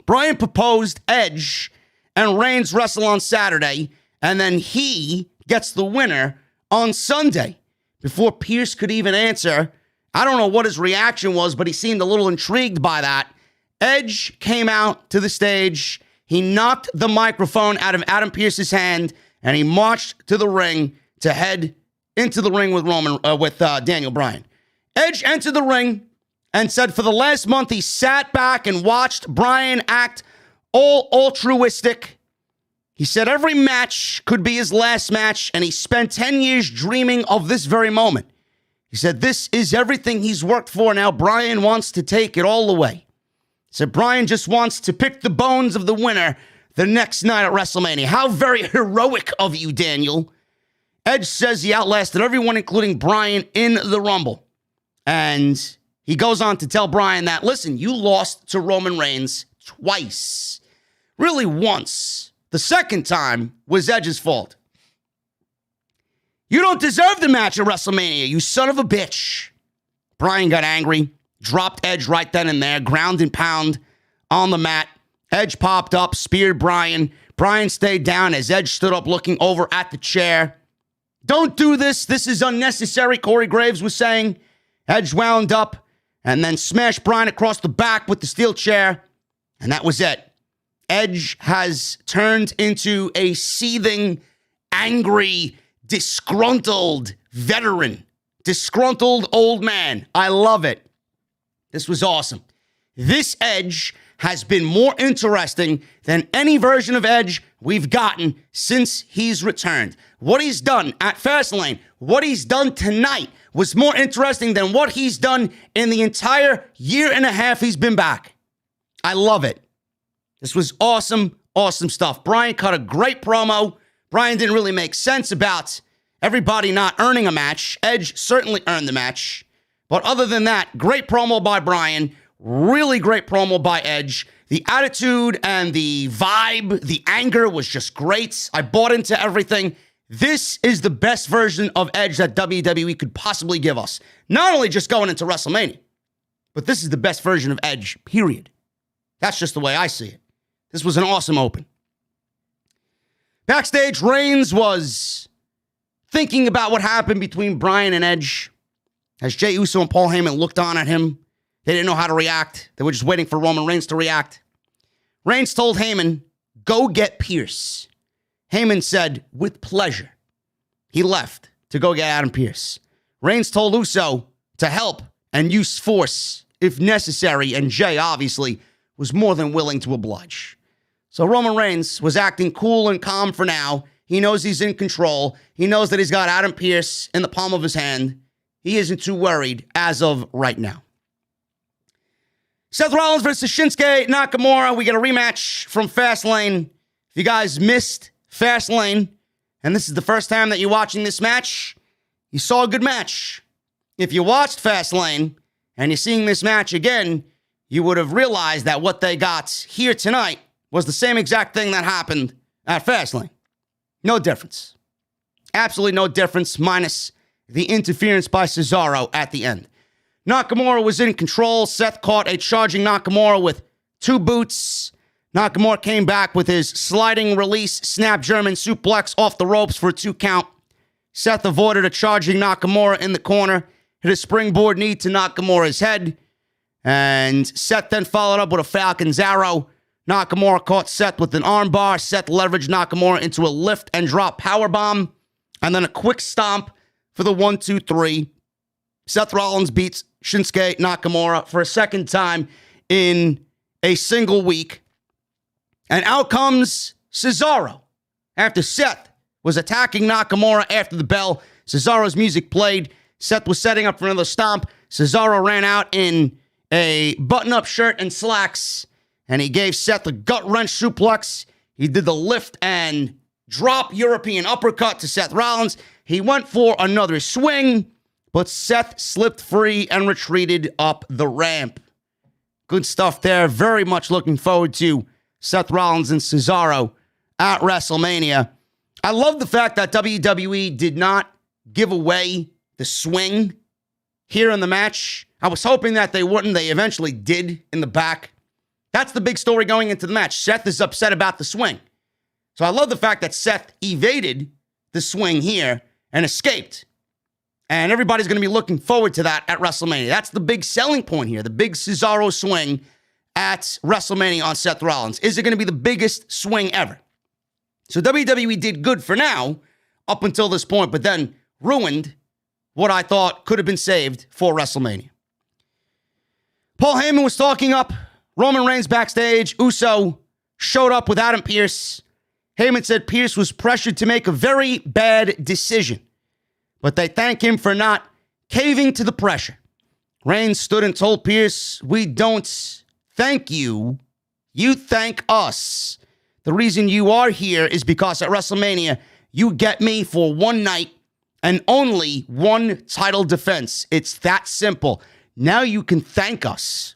Bryan proposed Edge and Reigns wrestle on Saturday, and then he gets the winner on Sunday. Before Pierce could even answer, I don't know what his reaction was, but he seemed a little intrigued by that. Edge came out to the stage. He knocked the microphone out of Adam Pearce's hand, and he marched to the ring to head into the ring with Daniel Bryan. Edge entered the ring and said for the last month he sat back and watched Bryan act all altruistic. He said every match could be his last match, and he spent 10 years dreaming of this very moment. He said this is everything he's worked for. Now Bryan wants to take it all away. He said Bryan just wants to pick the bones of the winner the next night at WrestleMania. How very heroic of you, Daniel. Edge says he outlasted everyone, including Bryan, in the Rumble. And he goes on to tell Bryan that, listen, you lost to Roman Reigns twice. Really once. The second time was Edge's fault. You don't deserve the match at WrestleMania, you son of a bitch. Bryan got angry, dropped Edge right then and there, ground and pound on the mat. Edge popped up, speared Bryan. Bryan stayed down as Edge stood up looking over at the chair. Don't do this. This is unnecessary, Corey Graves was saying. Edge wound up and then smashed Bryan across the back with the steel chair. And that was it. Edge has turned into a seething, angry, disgruntled veteran. Disgruntled old man. I love it. This was awesome. This Edge has been more interesting than any version of Edge we've gotten since he's returned. What he's done at Fastlane, what he's done tonight was more interesting than what he's done in the entire year and a half he's been back. I love it. This was awesome, awesome stuff. Bryan cut a great promo. Bryan didn't really make sense about everybody not earning a match. Edge certainly earned the match. But other than that, great promo by Bryan. Really great promo by Edge. The attitude and the vibe, the anger was just great. I bought into everything. This is the best version of Edge that WWE could possibly give us. Not only just going into WrestleMania, but this is the best version of Edge, period. That's just the way I see it. This was an awesome open. Backstage, Reigns was thinking about what happened between Bryan and Edge. As Jey Uso and Paul Heyman looked on at him, they didn't know how to react. They were just waiting for Roman Reigns to react. Reigns told Heyman, go get Pierce. Heyman said, with pleasure. He left to go get Adam Pearce. Reigns told Uso to help and use force if necessary, and Jey obviously was more than willing to oblige. So Roman Reigns was acting cool and calm for now. He knows he's in control. He knows that he's got Adam Pearce in the palm of his hand. He isn't too worried as of right now. Seth Rollins versus Shinsuke Nakamura. We get a rematch from Fastlane. If you guys missed Fastlane, and this is the first time that you're watching this match, you saw a good match. If you watched Fastlane and you're seeing this match again, you would have realized that what they got here tonight was the same exact thing that happened at Fastlane. No difference. Absolutely no difference, minus the interference by Cesaro at the end. Nakamura was in control. Seth caught a charging Nakamura with two boots. Nakamura came back with his sliding release snap German suplex off the ropes for a 2 count. Seth avoided a charging Nakamura in the corner, hit a springboard knee to Nakamura's head, and Seth then followed up with a Falcon's Arrow. Nakamura caught Seth with an armbar. Seth leveraged Nakamura into a lift and drop powerbomb, and then a quick stomp for the 1-2-3. Seth Rollins beats Shinsuke Nakamura for a second time in a single week. And out comes Cesaro. After Seth was attacking Nakamura after the bell, Cesaro's music played. Seth was setting up for another stomp. Cesaro ran out in a button-up shirt and slacks, and he gave Seth a gut-wrench suplex. He did the lift and drop European uppercut to Seth Rollins. He went for another swing, but Seth slipped free and retreated up the ramp. Good stuff there. Very much looking forward to Seth Rollins and Cesaro at WrestleMania. I love the fact that WWE did not give away the swing here in the match. I was hoping that they wouldn't. They eventually did in the back. That's the big story going into the match. Seth is upset about the swing. So I love the fact that Seth evaded the swing here and escaped. And everybody's going to be looking forward to that at WrestleMania. That's the big selling point here, the big Cesaro swing at WrestleMania on Seth Rollins. Is it going to be the biggest swing ever? So WWE did good for now up until this point, but then ruined what I thought could have been saved for WrestleMania. Paul Heyman was talking up Roman Reigns backstage. Uso showed up with Adam Pearce. Heyman said Pearce was pressured to make a very bad decision, but they thank him for not caving to the pressure. Reigns stood and told Pearce, "We don't thank you. You thank us. The reason you are here is because at WrestleMania, you get me for one night and only one title defense. It's that simple. Now you can thank us."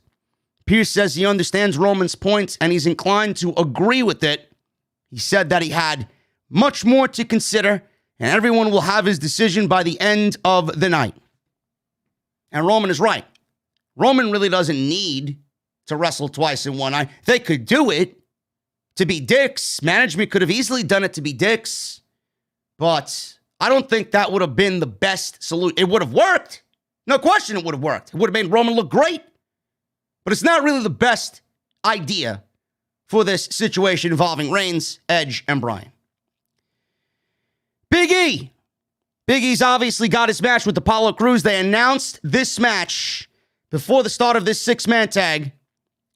Pearce says he understands Roman's point and he's inclined to agree with it. He said that he had much more to consider and everyone will have his decision by the end of the night. And Roman is right. Roman really doesn't need to wrestle twice in one night. They could do it to be dicks. Management could have easily done it to be dicks. But I don't think that would have been the best solution. It would have worked. No question it would have worked. It would have made Roman look great. But it's not really the best idea for this situation involving Reigns, Edge, and Bryan. Big E. Big E's obviously got his match with Apollo Crews. They announced this match before the start of this six-man tag.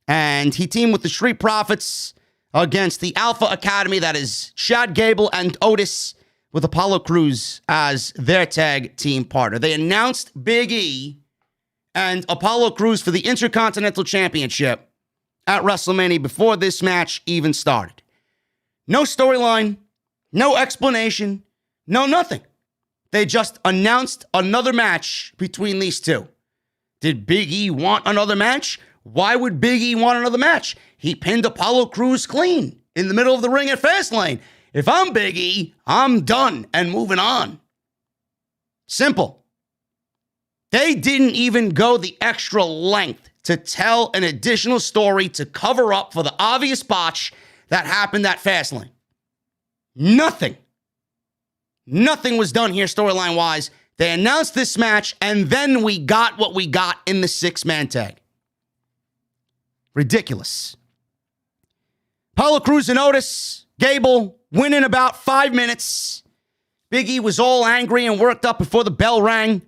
And he teamed with the Street Profits against the Alpha Academy. That is Chad Gable and Otis with Apollo Crews as their tag team partner. They announced Big E and Apollo Crews for the Intercontinental Championship at WrestleMania before this match even started. No storyline, no explanation, no nothing. They just announced another match between these two. Did Big E want another match? Why would Big E want another match? He pinned Apollo Crews clean in the middle of the ring at Fastlane. If I'm Big E, I'm done and moving on. Simple. They didn't even go the extra length to tell an additional story to cover up for the obvious botch that happened at Fastlane. Nothing. Nothing was done here storyline-wise. They announced this match, and then we got what we got in the six-man tag. Ridiculous. Apollo Crews and Otis, Gable, win in about 5 minutes. Big E was all angry and worked up before the bell rang.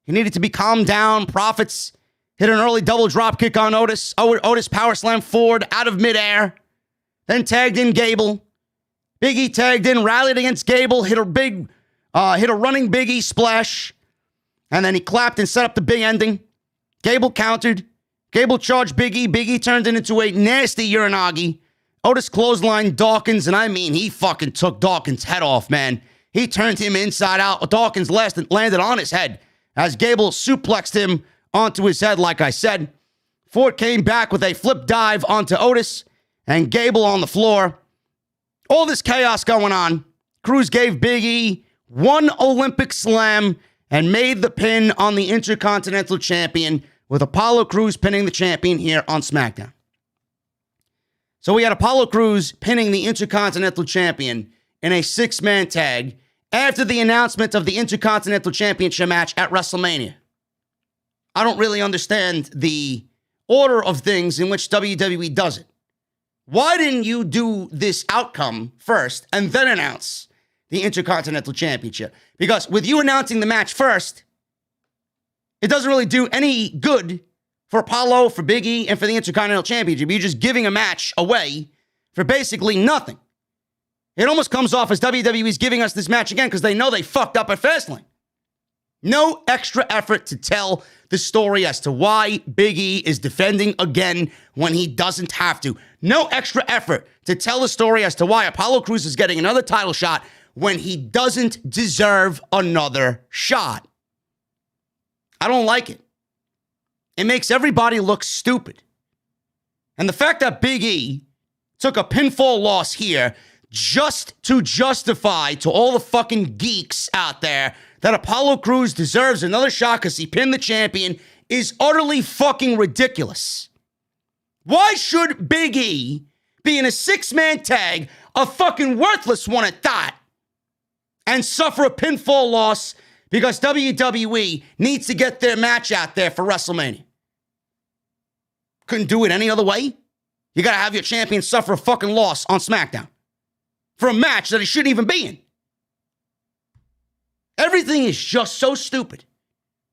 He needed to be calmed down. Profits hit an early double drop kick on Otis. Otis power slammed forward out of midair. Then tagged in Gable. Big E tagged in, rallied against Gable, hit a running Big E splash. And then he clapped and set up the big ending. Gable countered. Gable charged Big E. Big E turned it into a nasty Uranagi. Otis clotheslined Dawkins, and I mean, he fucking took Dawkins' head off, man. He turned him inside out. Dawkins landed on his head as Gable suplexed him onto his head, like I said. Ford came back with a flip dive onto Otis and Gable on the floor. All this chaos going on. Crews gave Big E one Olympic slam and made the pin on the Intercontinental Champion, with Apollo Crews pinning the champion here on SmackDown. So we had Apollo Crews pinning the Intercontinental Champion in a six-man tag after the announcement of the Intercontinental Championship match at WrestleMania. I don't really understand the order of things in which WWE does it. Why didn't you do this outcome first and then announce the Intercontinental Championship? Because with you announcing the match first, it doesn't really do any good for Apollo, for Big E, and for the Intercontinental Championship. You're just giving a match away for basically nothing. It almost comes off as WWE's giving us this match again because they know they fucked up at Fastlane. No extra effort to tell the story as to why Big E is defending again when he doesn't have to. No extra effort to tell the story as to why Apollo Crews is getting another title shot when he doesn't deserve another shot. I don't like it. It makes everybody look stupid. And the fact that Big E took a pinfall loss here just to justify to all the fucking geeks out there that Apollo Crews deserves another shot because he pinned the champion is utterly fucking ridiculous. Why should Big E be in a six-man tag, a fucking worthless one at that, and suffer a pinfall loss because WWE needs to get their match out there for WrestleMania? Couldn't do it any other way. You got to have your champion suffer a fucking loss on SmackDown for a match that he shouldn't even be in. Everything is just so stupid.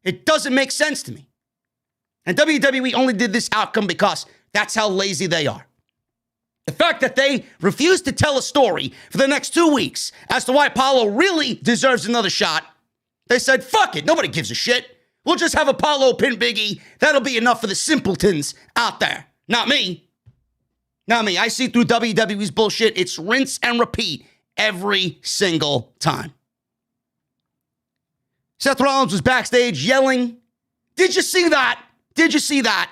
It doesn't make sense to me. And WWE only did this outcome because that's how lazy they are. The fact that they refused to tell a story for the next 2 weeks as to why Apollo really deserves another shot, they said, fuck it, nobody gives a shit. We'll just have Apollo pin Big E. That'll be enough for the simpletons out there. Not me. Not me. I see through WWE's bullshit. It's rinse and repeat every single time. Seth Rollins was backstage yelling. Did you see that? Did you see that?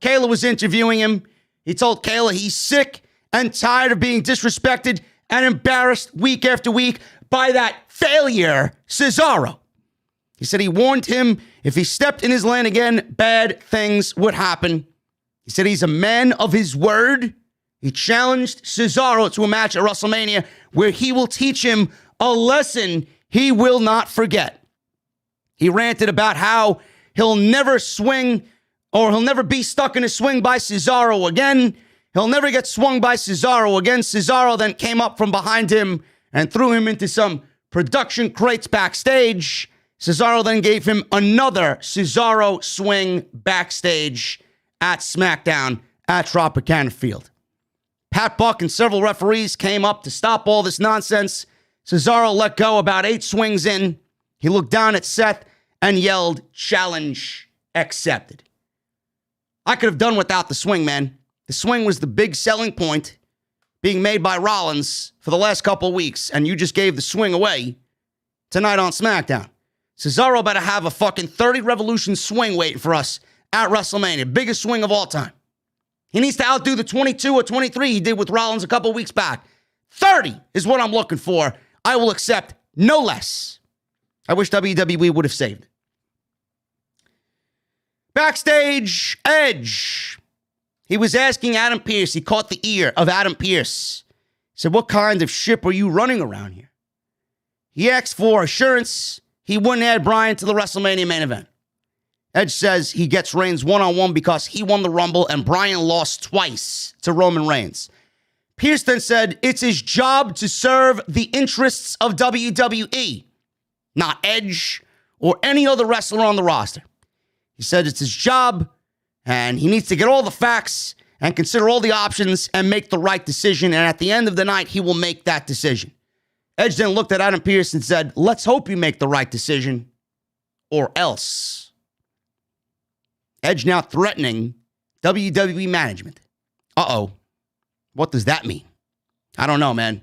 Kayla was interviewing him. He told Kayla he's sick and tired of being disrespected and embarrassed week after week by that failure, Cesaro. He said he warned him if he stepped in his lane again, bad things would happen. He said he's a man of his word. He challenged Cesaro to a match at WrestleMania where he will teach him a lesson he will not forget. He ranted about how he'll never swing or he'll never be stuck in a swing by Cesaro again. He'll never get swung by Cesaro again. Cesaro then came up from behind him and threw him into some production crates backstage. Cesaro then gave him another Cesaro swing backstage at SmackDown at Tropicana Field. Pat Buck and several referees came up to stop all this nonsense. Cesaro let go about 8 swings in. He looked down at Seth and yelled, challenge accepted. I could have done without the swing, man. The swing was the big selling point being made by Rollins for the last couple of weeks, and you just gave the swing away tonight on SmackDown. Cesaro better have a fucking 30 Revolution swing waiting for us at WrestleMania. Biggest swing of all time. He needs to outdo the 22 or 23 he did with Rollins a couple of weeks back. 30 is what I'm looking for. I will accept no less. I wish WWE would have saved it. Backstage, Edge. He was asking Adam Pearce. He caught the ear of Adam Pearce. He said, what kind of ship are you running around here? He asked for assurance he wouldn't add Bryan to the WrestleMania main event. Edge says he gets Reigns one-on-one because he won the Rumble and Bryan lost twice to Roman Reigns. Pearce then said it's his job to serve the interests of WWE, not Edge or any other wrestler on the roster. He said it's his job and he needs to get all the facts and consider all the options and make the right decision. And at the end of the night, he will make that decision. Edge then looked at Adam Pearce and said, let's hope you make the right decision or else. Edge now threatening WWE management. Uh-oh. What does that mean? I don't know, man.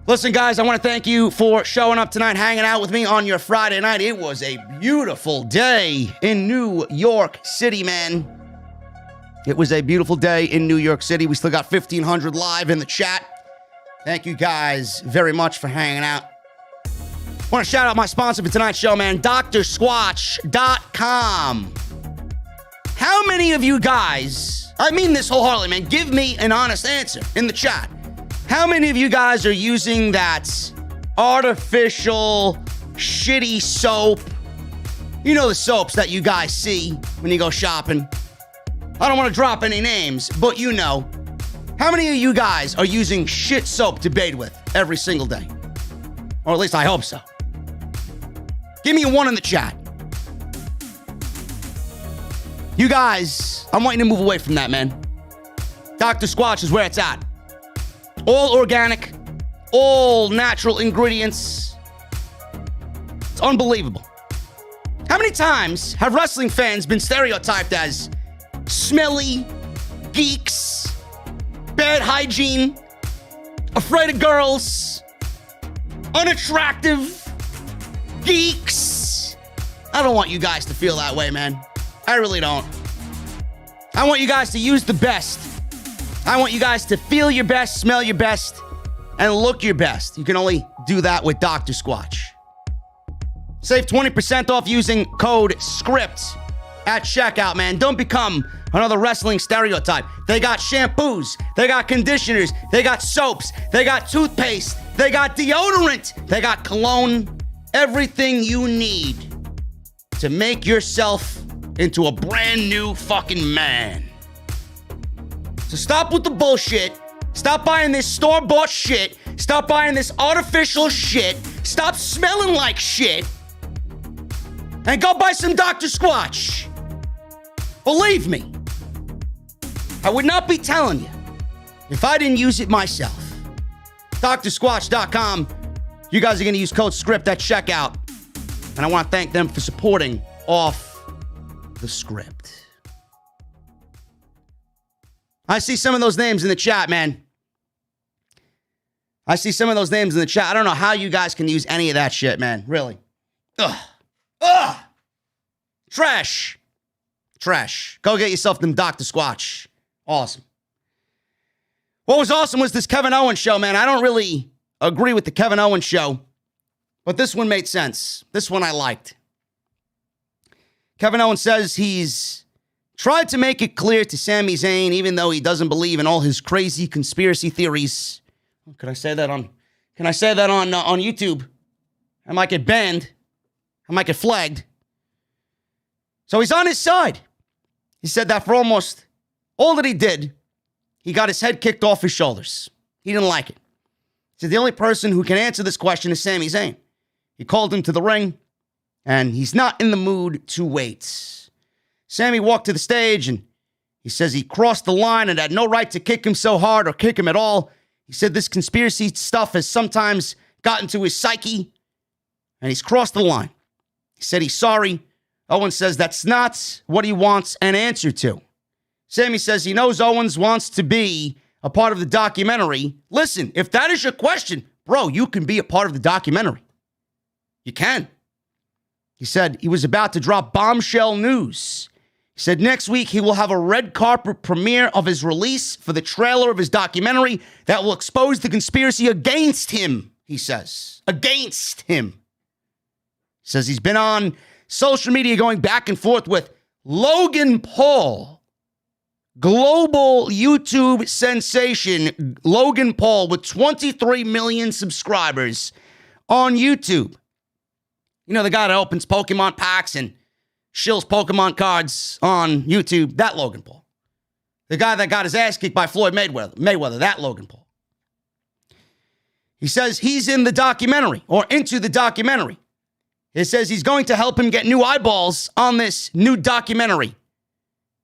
Listen, guys, I want to thank you for showing up tonight, hanging out with me on your Friday night. It was a beautiful day in New York City, man. It was a beautiful day in New York City. We still got 1,500 live in the chat. Thank you guys very much for hanging out. I want to shout out my sponsor for tonight's show, man, DrSquatch.com. How many of you guys, I mean this wholeheartedly, man, give me an honest answer in the chat. How many of you guys are using that artificial, shitty soap? You know the soaps that you guys see when you go shopping. I don't want to drop any names, but you know. How many of you guys are using shit soap to bathe with every single day? Or at least I hope so. Give me a 1 in the chat. You guys, I'm wanting to move away from that, man. Dr. Squatch is where it's at. All organic, all natural ingredients. It's unbelievable. How many times have wrestling fans been stereotyped as smelly, geeks, bad hygiene, afraid of girls, unattractive, geeks? I don't want you guys to feel that way, man. I really don't. I want you guys to use the best. I want you guys to feel your best, smell your best, and look your best. You can only do that with Dr. Squatch. Save 20% off using code SCRIPT at checkout, man. Don't become another wrestling stereotype. They got shampoos, they got conditioners, they got soaps, they got toothpaste, they got deodorant, they got cologne, everything you need to make yourself into a brand new fucking man. So stop with the bullshit. Stop buying this store-bought shit. Stop buying this artificial shit. Stop smelling like shit. And go buy some Dr. Squatch. Believe me, I would not be telling you if I didn't use it myself. DrSquatch.com. You guys are going to use code SCRIPT at checkout. And I want to thank them for supporting Off the Script. I see some of those names in the chat, man. I see some of those names in the chat. I don't know how you guys can use any of that shit, man. Really. Ugh. Ugh. Trash. Trash. Go get yourself them Dr. Squatch. Awesome. What was awesome was this Kevin Owens show, man. I don't really agree with the Kevin Owens show, but this one made sense. This one I liked. Kevin Owens says he's tried to make it clear to Sami Zayn, even though he doesn't believe in all his crazy conspiracy theories. Can I say that on YouTube? I might get banned. I might get flagged. So he's on his side. He said that for almost all that he did, he got his head kicked off his shoulders. He didn't like it. He said the only person who can answer this question is Sami Zayn. He called him to the ring, and he's not in the mood to wait. Sami walked to the stage, and he says he crossed the line and had no right to kick him so hard or kick him at all. He said this conspiracy stuff has sometimes gotten to his psyche, and he's crossed the line. He said he's sorry. Owens says that's not what he wants an answer to. Sami says he knows Owens wants to be a part of the documentary. Listen, if that is your question, bro, you can be a part of the documentary. You can. He said he was about to drop bombshell news. He said next week he will have a red carpet premiere of his release for the trailer of his documentary that will expose the conspiracy against him, he says. Against him. He says he's been on social media going back and forth with Logan Paul, global YouTube sensation Logan Paul with 23 million subscribers on YouTube. You know, the guy that opens Pokemon packs and shills Pokemon cards on YouTube, that Logan Paul. The guy that got his ass kicked by Floyd Mayweather, that Logan Paul. He says he's in the documentary or into the documentary. It says he's going to help him get new eyeballs on this new documentary.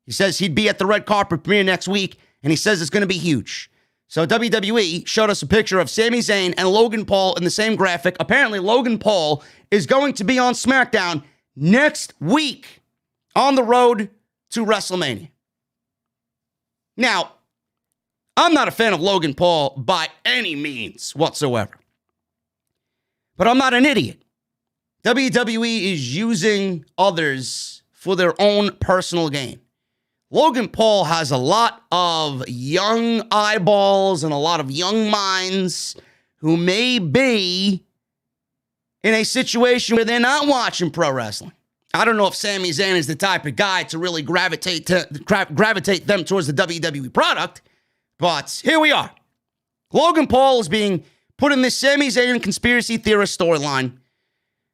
He says he'd be at the red carpet premiere next week, and he says it's going to be huge. So WWE showed us a picture of Sami Zayn and Logan Paul in the same graphic. Apparently, Logan Paul is going to be on SmackDown next week on the road to WrestleMania. Now, I'm not a fan of Logan Paul by any means whatsoever. But I'm not an idiot. WWE is using others for their own personal gain. Logan Paul has a lot of young eyeballs and a lot of young minds who may be in a situation where they're not watching pro wrestling. I don't know if Sami Zayn is the type of guy to really gravitate them towards the WWE product, but here we are. Logan Paul is being put in this Sami Zayn conspiracy theorist storyline.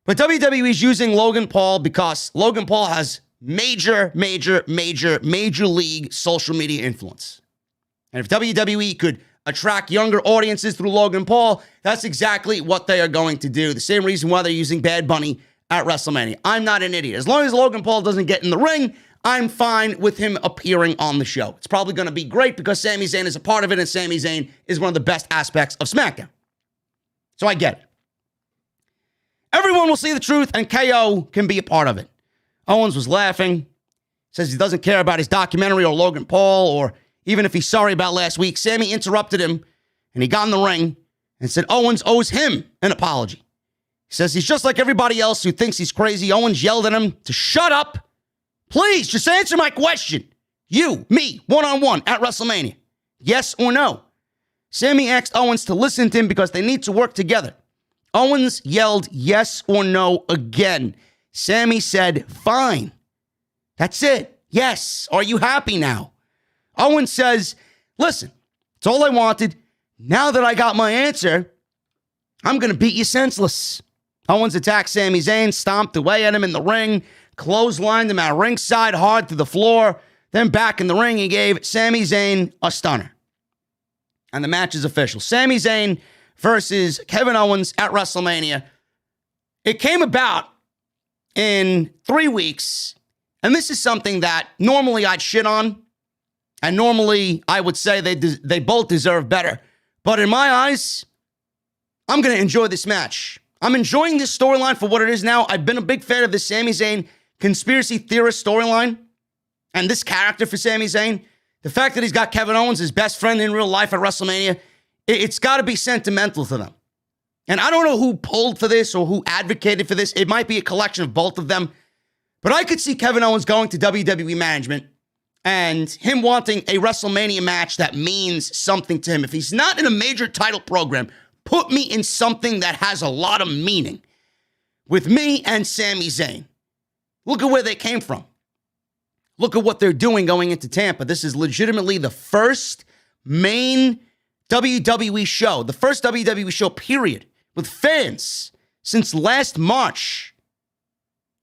But WWE is using Logan Paul because Logan Paul has major league social media influence. And if WWE could attract younger audiences through Logan Paul, that's exactly what they are going to do. The same reason why they're using Bad Bunny at WrestleMania. I'm not an idiot. As long as Logan Paul doesn't get in the ring, I'm fine with him appearing on the show. It's probably going to be great because Sami Zayn is a part of it, and Sami Zayn is one of the best aspects of SmackDown. So I get it. Everyone will see the truth, and KO can be a part of it. Owens was laughing, says he doesn't care about his documentary or Logan Paul, or even if he's sorry about last week. Sami interrupted him, and he got in the ring and said Owens owes him an apology. He says he's just like everybody else who thinks he's crazy. Owens yelled at him to shut up. Please, just answer my question. You, me, one-on-one at WrestleMania. Yes or no? Sami asked Owens to listen to him because they need to work together. Owens yelled yes or no again. Sami said, fine. That's it. Yes. Are you happy now? Owens says, listen, it's all I wanted. Now that I got my answer, I'm going to beat you senseless. Owens attacked Sami Zayn, stomped away at him in the ring, clotheslined him at ringside hard to the floor. Then back in the ring, he gave Sami Zayn a stunner. And the match is official. Sami Zayn versus Kevin Owens at WrestleMania. It came about in 3 weeks. And this is something that normally I'd shit on. And normally I would say they both deserve better. But in my eyes, I'm going to enjoy this match. I'm enjoying this storyline for what it is now. I've been a big fan of the Sami Zayn conspiracy theorist storyline. And this character for Sami Zayn, the fact that he's got Kevin Owens, his best friend in real life at WrestleMania, it's got to be sentimental to them. And I don't know who pulled for this or who advocated for this. It might be a collection of both of them. But I could see Kevin Owens going to WWE management and him wanting a WrestleMania match that means something to him. If he's not in a major title program, put me in something that has a lot of meaning with me and Sami Zayn. Look at where they came from. Look at what they're doing going into Tampa. This is legitimately the first main WWE show, the first WWE show, period, with fans since last March.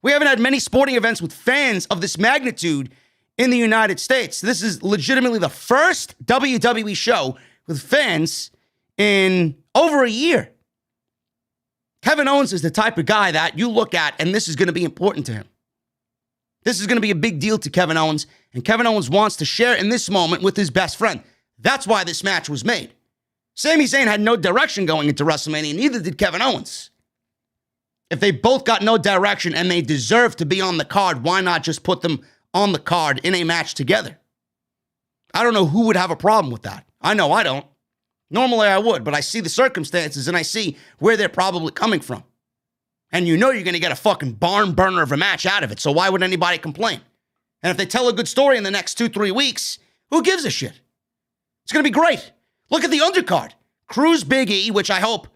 We haven't had many sporting events with fans of this magnitude in the United States. This is legitimately the first WWE show with fans in over a year. Kevin Owens is the type of guy that you look at, and this is going to be important to him. This is going to be a big deal to Kevin Owens, and Kevin Owens wants to share in this moment with his best friend. That's why this match was made. Sami Zayn had no direction going into WrestleMania, neither did Kevin Owens. If they both got no direction and they deserve to be on the card, why not just put them on the card in a match together? I don't know who would have a problem with that. I know I don't. Normally I would, but I see the circumstances and I see where they're probably coming from. And you know you're going to get a fucking barn burner of a match out of it, so why would anybody complain? And if they tell a good story in the next 2-3 weeks, who gives a shit? It's going to be great. Look at the undercard. Cruz Big E, which I hope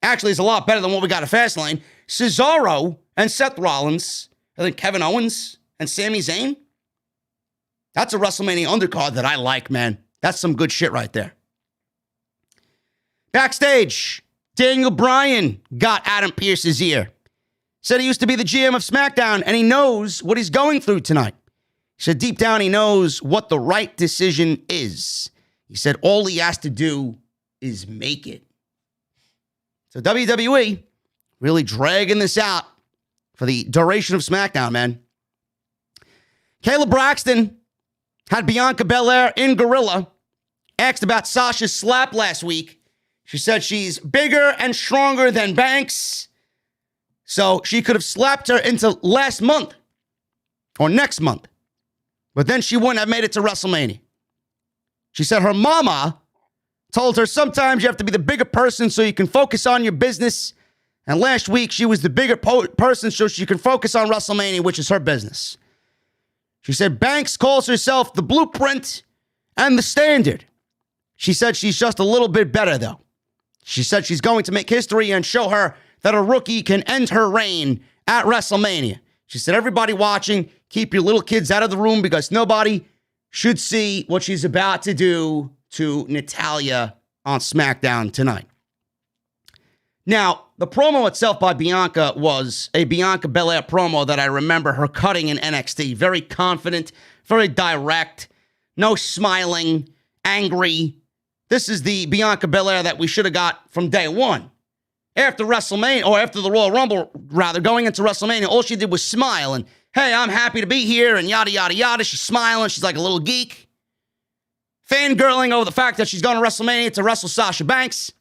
actually is a lot better than what we got at Fastlane. Cesaro and Seth Rollins, and then Kevin Owens and Sami Zayn. That's a WrestleMania undercard that I like, man. That's some good shit right there. Backstage, Daniel Bryan got Adam Pearce's ear. Said he used to be the GM of SmackDown, and he knows what he's going through tonight. He said deep down he knows what the right decision is. He said all he has to do is make it. So WWE really dragging this out for the duration of SmackDown, man. Kayla Braxton had Bianca Bellaire in Gorilla, asked about Sasha's slap last week. She said she's bigger and stronger than Banks, so she could have slapped her into last month or next month, but then she wouldn't have made it to WrestleMania. She said her mama told her sometimes you have to be the bigger person so you can focus on your business, and last week she was the bigger person so she can focus on WrestleMania, which is her business. She said Banks calls herself the blueprint and the standard. She said she's just a little bit better, though. She said she's going to make history and show her that a rookie can end her reign at WrestleMania. She said, everybody watching, keep your little kids out of the room because nobody should see what she's about to do to Natalya on SmackDown tonight. Now, the promo itself by Bianca was a Bianca Bellaire promo that I remember her cutting in NXT. Very confident, very direct, no smiling, angry. This is the Bianca Bellaire that we should have got from day one. After WrestleMania, or after the Royal Rumble, rather, going into WrestleMania, all she did was smile and, hey, I'm happy to be here, and yada, yada, yada. She's smiling. She's like a little geek. Fangirling over the fact that she's going to WrestleMania to wrestle Sasha Banks.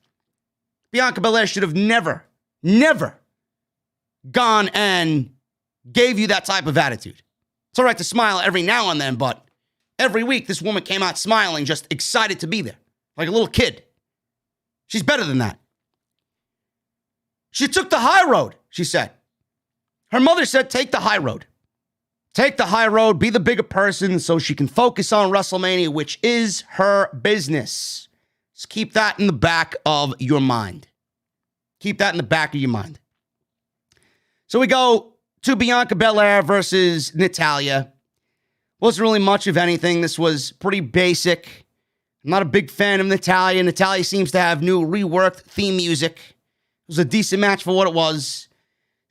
Bianca Belaire should have never gone and gave you that type of attitude. It's all right to smile every now and then, but every week this woman came out smiling, just excited to be there, like a little kid. She's better than that. She took the high road, she said. Her mother said, take the high road. Take the high road, be the bigger person so she can focus on WrestleMania, which is her business. Just keep that in the back of your mind. Keep that in the back of your mind. So we go to Bianca Belaire versus Natalya. Wasn't really much of anything. This was pretty basic. I'm not a big fan of Natalya. Natalya seems to have new reworked theme music. It was a decent match for what it was.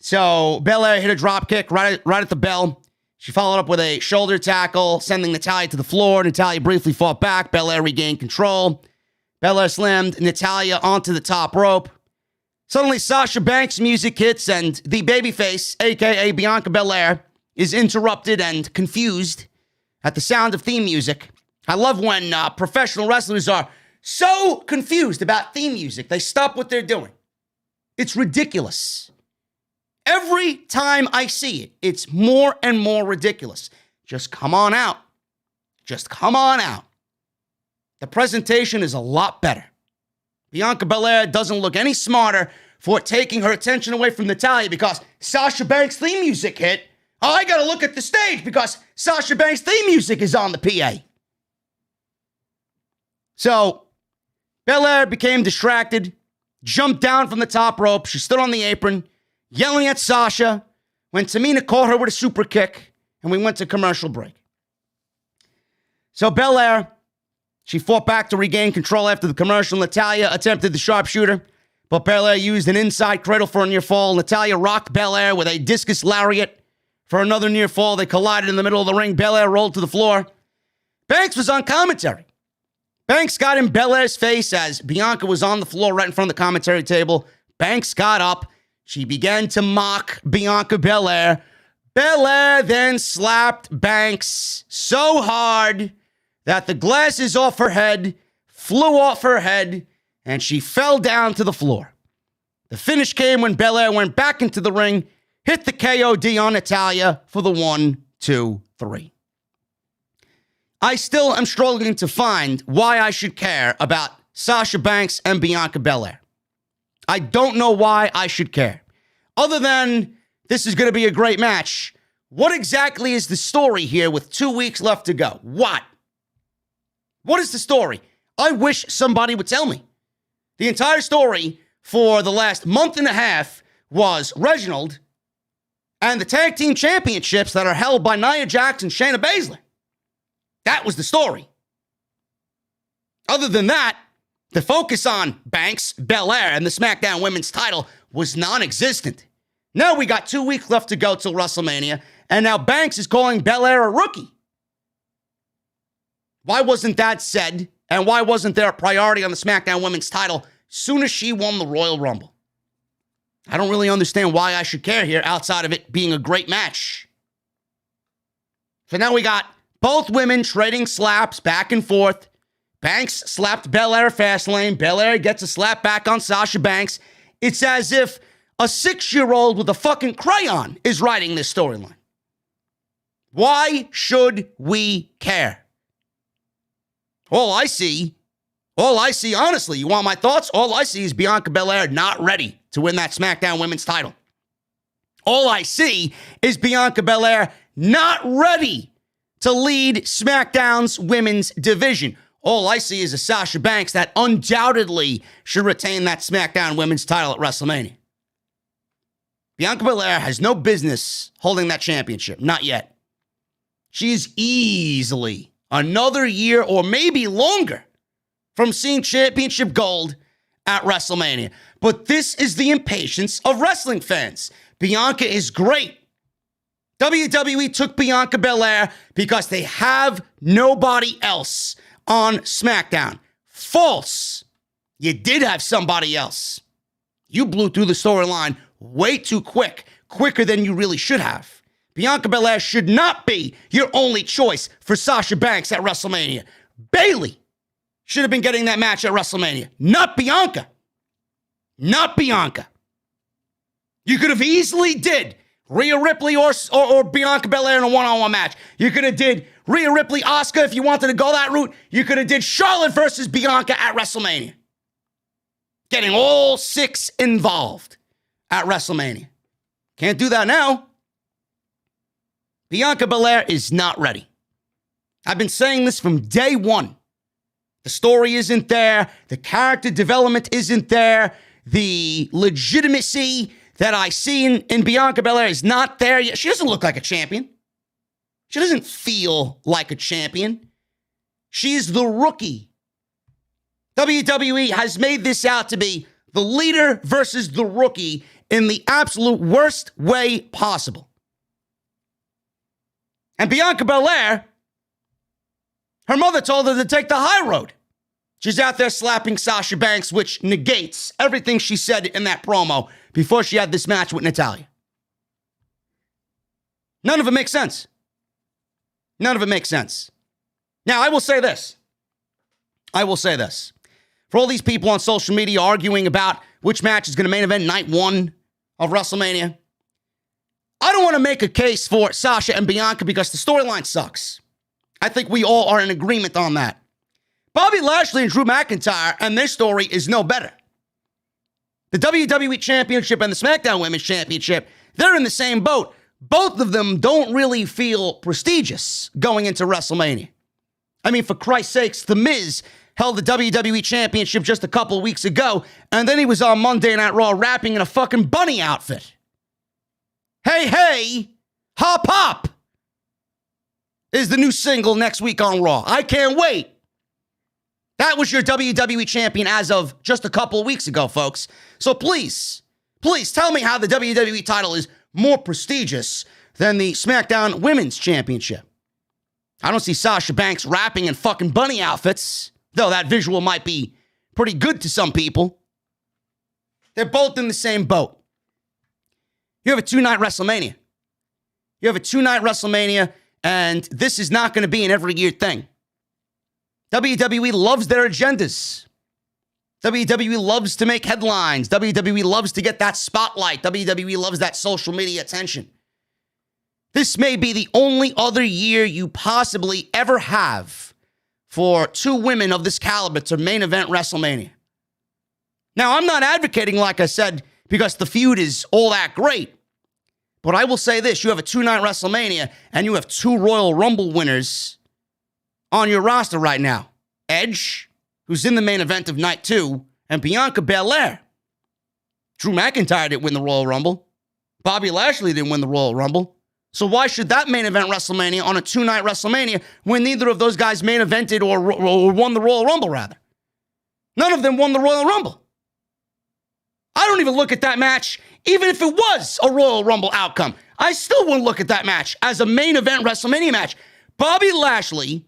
So Belaire hit a drop kick right at the bell. She followed up with a shoulder tackle, sending Natalya to the floor. Natalya briefly fought back. Belaire regained control. Belaire slammed Natalya onto the top rope. Suddenly, Sasha Banks' music hits, and the babyface, a.k.a. Bianca Belaire, is interrupted and confused at the sound of theme music. I love when professional wrestlers are so confused about theme music, they stop what they're doing. It's ridiculous. Every time I see it, it's more and more ridiculous. Just come on out. Just come on out. The presentation is a lot better. Bianca Belaire doesn't look any smarter for taking her attention away from Natalya because Sasha Banks' theme music hit. Oh, I gotta look at the stage because Sasha Banks' theme music is on the PA. So, Belaire became distracted, jumped down from the top rope. She stood on the apron, yelling at Sasha, when Tamina caught her with a super kick, and we went to commercial break. So Belaire, she fought back to regain control after the commercial. Natalya attempted the sharpshooter, but Belaire used an inside cradle for a near fall. Natalya rocked Belaire with a discus lariat for another near fall. They collided in the middle of the ring. Belaire rolled to the floor. Banks was on commentary. Banks got in Belaire's face as Bianca was on the floor right in front of the commentary table. Banks got up. She began to mock Bianca Belaire. Belaire then slapped Banks so hard that the glasses off her head flew off her head and she fell down to the floor. The finish came when Belaire went back into the ring, hit the KOD on Natalya for the 1, 2, 3. I still am struggling to find why I should care about Sasha Banks and Bianca Belaire. I don't know why I should care. Other than this is going to be a great match. What exactly is the story here with 2 weeks left to go? What? What is the story? I wish somebody would tell me. The entire story for the last month and a half was Reginald and the tag team championships that are held by Nia Jax and Shayna Baszler. That was the story. Other than that, the focus on Banks, Belaire, and the SmackDown Women's title was non-existent. Now we got 2 weeks left to go till WrestleMania, and now Banks is calling Belaire a rookie. Why wasn't that said, and why wasn't there a priority on the SmackDown Women's title soon as she won the Royal Rumble? I don't really understand why I should care here outside of it being a great match. So now we got both women trading slaps back and forth. Banks slapped Belaire Fastlane. Belaire gets a slap back on Sasha Banks. It's as if a 6-year-old with a fucking crayon is writing this storyline. Why should we care? All I see, honestly, you want my thoughts? All I see is Bianca Belaire not ready to win that SmackDown Women's title. All I see is Bianca Belaire not ready to lead SmackDown's women's division. All I see is a Sasha Banks that undoubtedly should retain that SmackDown Women's title at WrestleMania. Bianca Belaire has no business holding that championship. Not yet. She is easily another year or maybe longer from seeing championship gold at WrestleMania. But this is the impatience of wrestling fans. Bianca is great. WWE took Bianca Belaire because they have nobody else on SmackDown. False. You did have somebody else. You blew through the storyline way too quicker than you really should have. Bianca Belaire should not be your only choice for Sasha Banks at WrestleMania. Bayley should have been getting that match at WrestleMania, not Bianca. Not Bianca. You could have easily did Rhea Ripley or Bianca Belaire in a one-on-one match. You could have did Rhea Ripley, Asuka if you wanted to go that route. You could have did Charlotte versus Bianca at WrestleMania. Getting all 6 involved at WrestleMania. Can't do that now. Bianca Bellaire is not ready. I've been saying this from day one. The story isn't there. The character development isn't there. The legitimacy that I see in Bianca Bellaire is not there yet. She doesn't look like a champion. She doesn't feel like a champion. She's the rookie. WWE has made this out to be the leader versus the rookie in the absolute worst way possible. And Bianca Bellaire, her mother told her to take the high road. She's out there slapping Sasha Banks, which negates everything she said in that promo before she had this match with Natalya. None of it makes sense. None of it makes sense. Now, I will say this. For all these people on social media arguing about which match is going to main event night one of WrestleMania, I don't want to make a case for Sasha and Bianca because the storyline sucks. I think we all are in agreement on that. Bobby Lashley and Drew McIntyre and their story is no better. The WWE Championship and the SmackDown Women's Championship, they're in the same boat. Both of them don't really feel prestigious going into WrestleMania. I mean, for Christ's sakes, The Miz held the WWE Championship just a couple weeks ago, and then he was on Monday Night Raw rapping in a fucking bunny outfit. Hey, hey, hop, hop is the new single next week on Raw. I can't wait. That was your WWE champion as of just a couple of weeks ago, folks. So please tell me how the WWE title is more prestigious than the SmackDown Women's Championship. I don't see Sasha Banks rapping in fucking bunny outfits, though that visual might be pretty good to some people. They're both in the same boat. You have a two-night WrestleMania. And this is not going to be an every year thing. WWE loves their agendas. WWE loves to make headlines. WWE loves to get that spotlight. WWE loves that social media attention. This may be the only other year you possibly ever have for two women of this caliber to main event WrestleMania. Now, I'm not advocating, like I said, because the feud is all that great. But I will say this, you have a two-night WrestleMania and you have two Royal Rumble winners on your roster right now. Edge, who's in the main event of night two, and Bianca Belaire. Drew McIntyre didn't win the Royal Rumble. Bobby Lashley didn't win the Royal Rumble. So why should that main event WrestleMania on a two-night WrestleMania when neither of those guys main evented or won the Royal Rumble, rather? None of them won the Royal Rumble. I don't even look at that match, even if it was a Royal Rumble outcome. I still wouldn't look at that match as a main event WrestleMania match. Bobby Lashley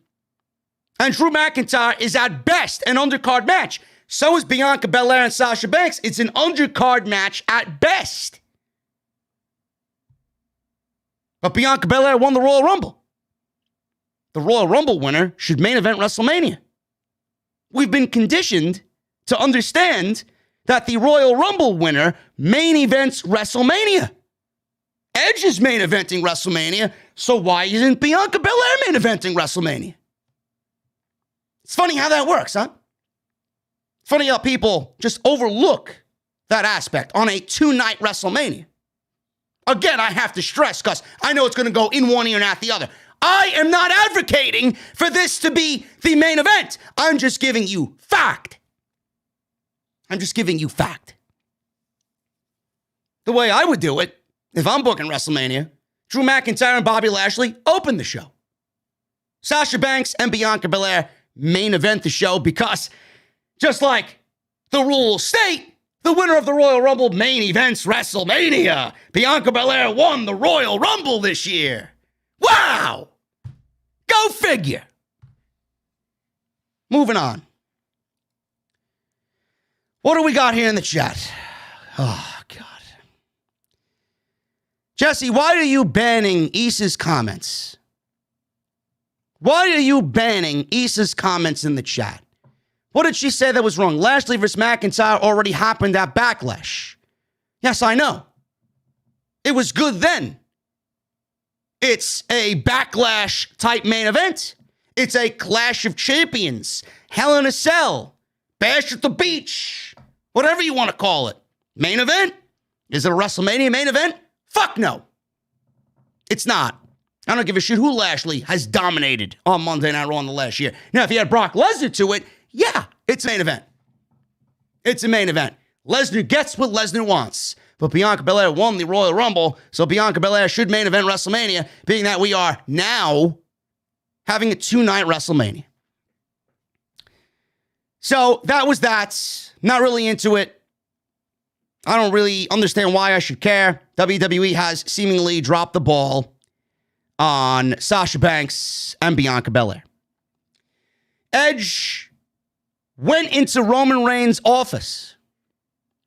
and Drew McIntyre is at best an undercard match. So is Bianca Belaire and Sasha Banks. It's an undercard match at best. But Bianca Belaire won the Royal Rumble. The Royal Rumble winner should main event WrestleMania. We've been conditioned to understand that the Royal Rumble winner main events WrestleMania. Edge is main eventing WrestleMania, so why isn't Bianca Belaire main eventing WrestleMania? It's funny how that works, huh? Funny how people just overlook that aspect on a two-night WrestleMania. Again, I have to stress, because I know it's going to go in one ear and out the other. I am not advocating for this to be the main event. I'm just giving you fact. The way I would do it, if I'm booking WrestleMania, Drew McIntyre and Bobby Lashley open the show. Sasha Banks and Bianca Belaire main event the show because, just like the rules state, the winner of the Royal Rumble main events WrestleMania. Bianca Belaire won the Royal Rumble this year. Wow! Go figure. Moving on. What do we got here in the chat? Oh, God. Jesse, why are you banning Issa's comments? Why are you banning Issa's comments in the chat? What did she say that was wrong? Lashley vs. McIntyre already happened at Backlash. Yes, I know. It was good then. It's a Backlash type main event. It's a Clash of Champions, Hell in a Cell, Bash at the Beach, whatever you want to call it. Main event? Is it a WrestleMania main event? Fuck no. It's not. I don't give a shit who Lashley has dominated on Monday Night Raw in the last year. Now, if you add Brock Lesnar to it, yeah, it's a main event. It's a main event. Lesnar gets what Lesnar wants. But Bianca Bellaire won the Royal Rumble, so Bianca Bellaire should main event WrestleMania, being that we are now having a 2-night WrestleMania. So that was that. Not really into it. I don't really understand why I should care. WWE has seemingly dropped the ball on Sasha Banks and Bianca Belaire. Edge went into Roman Reigns' office.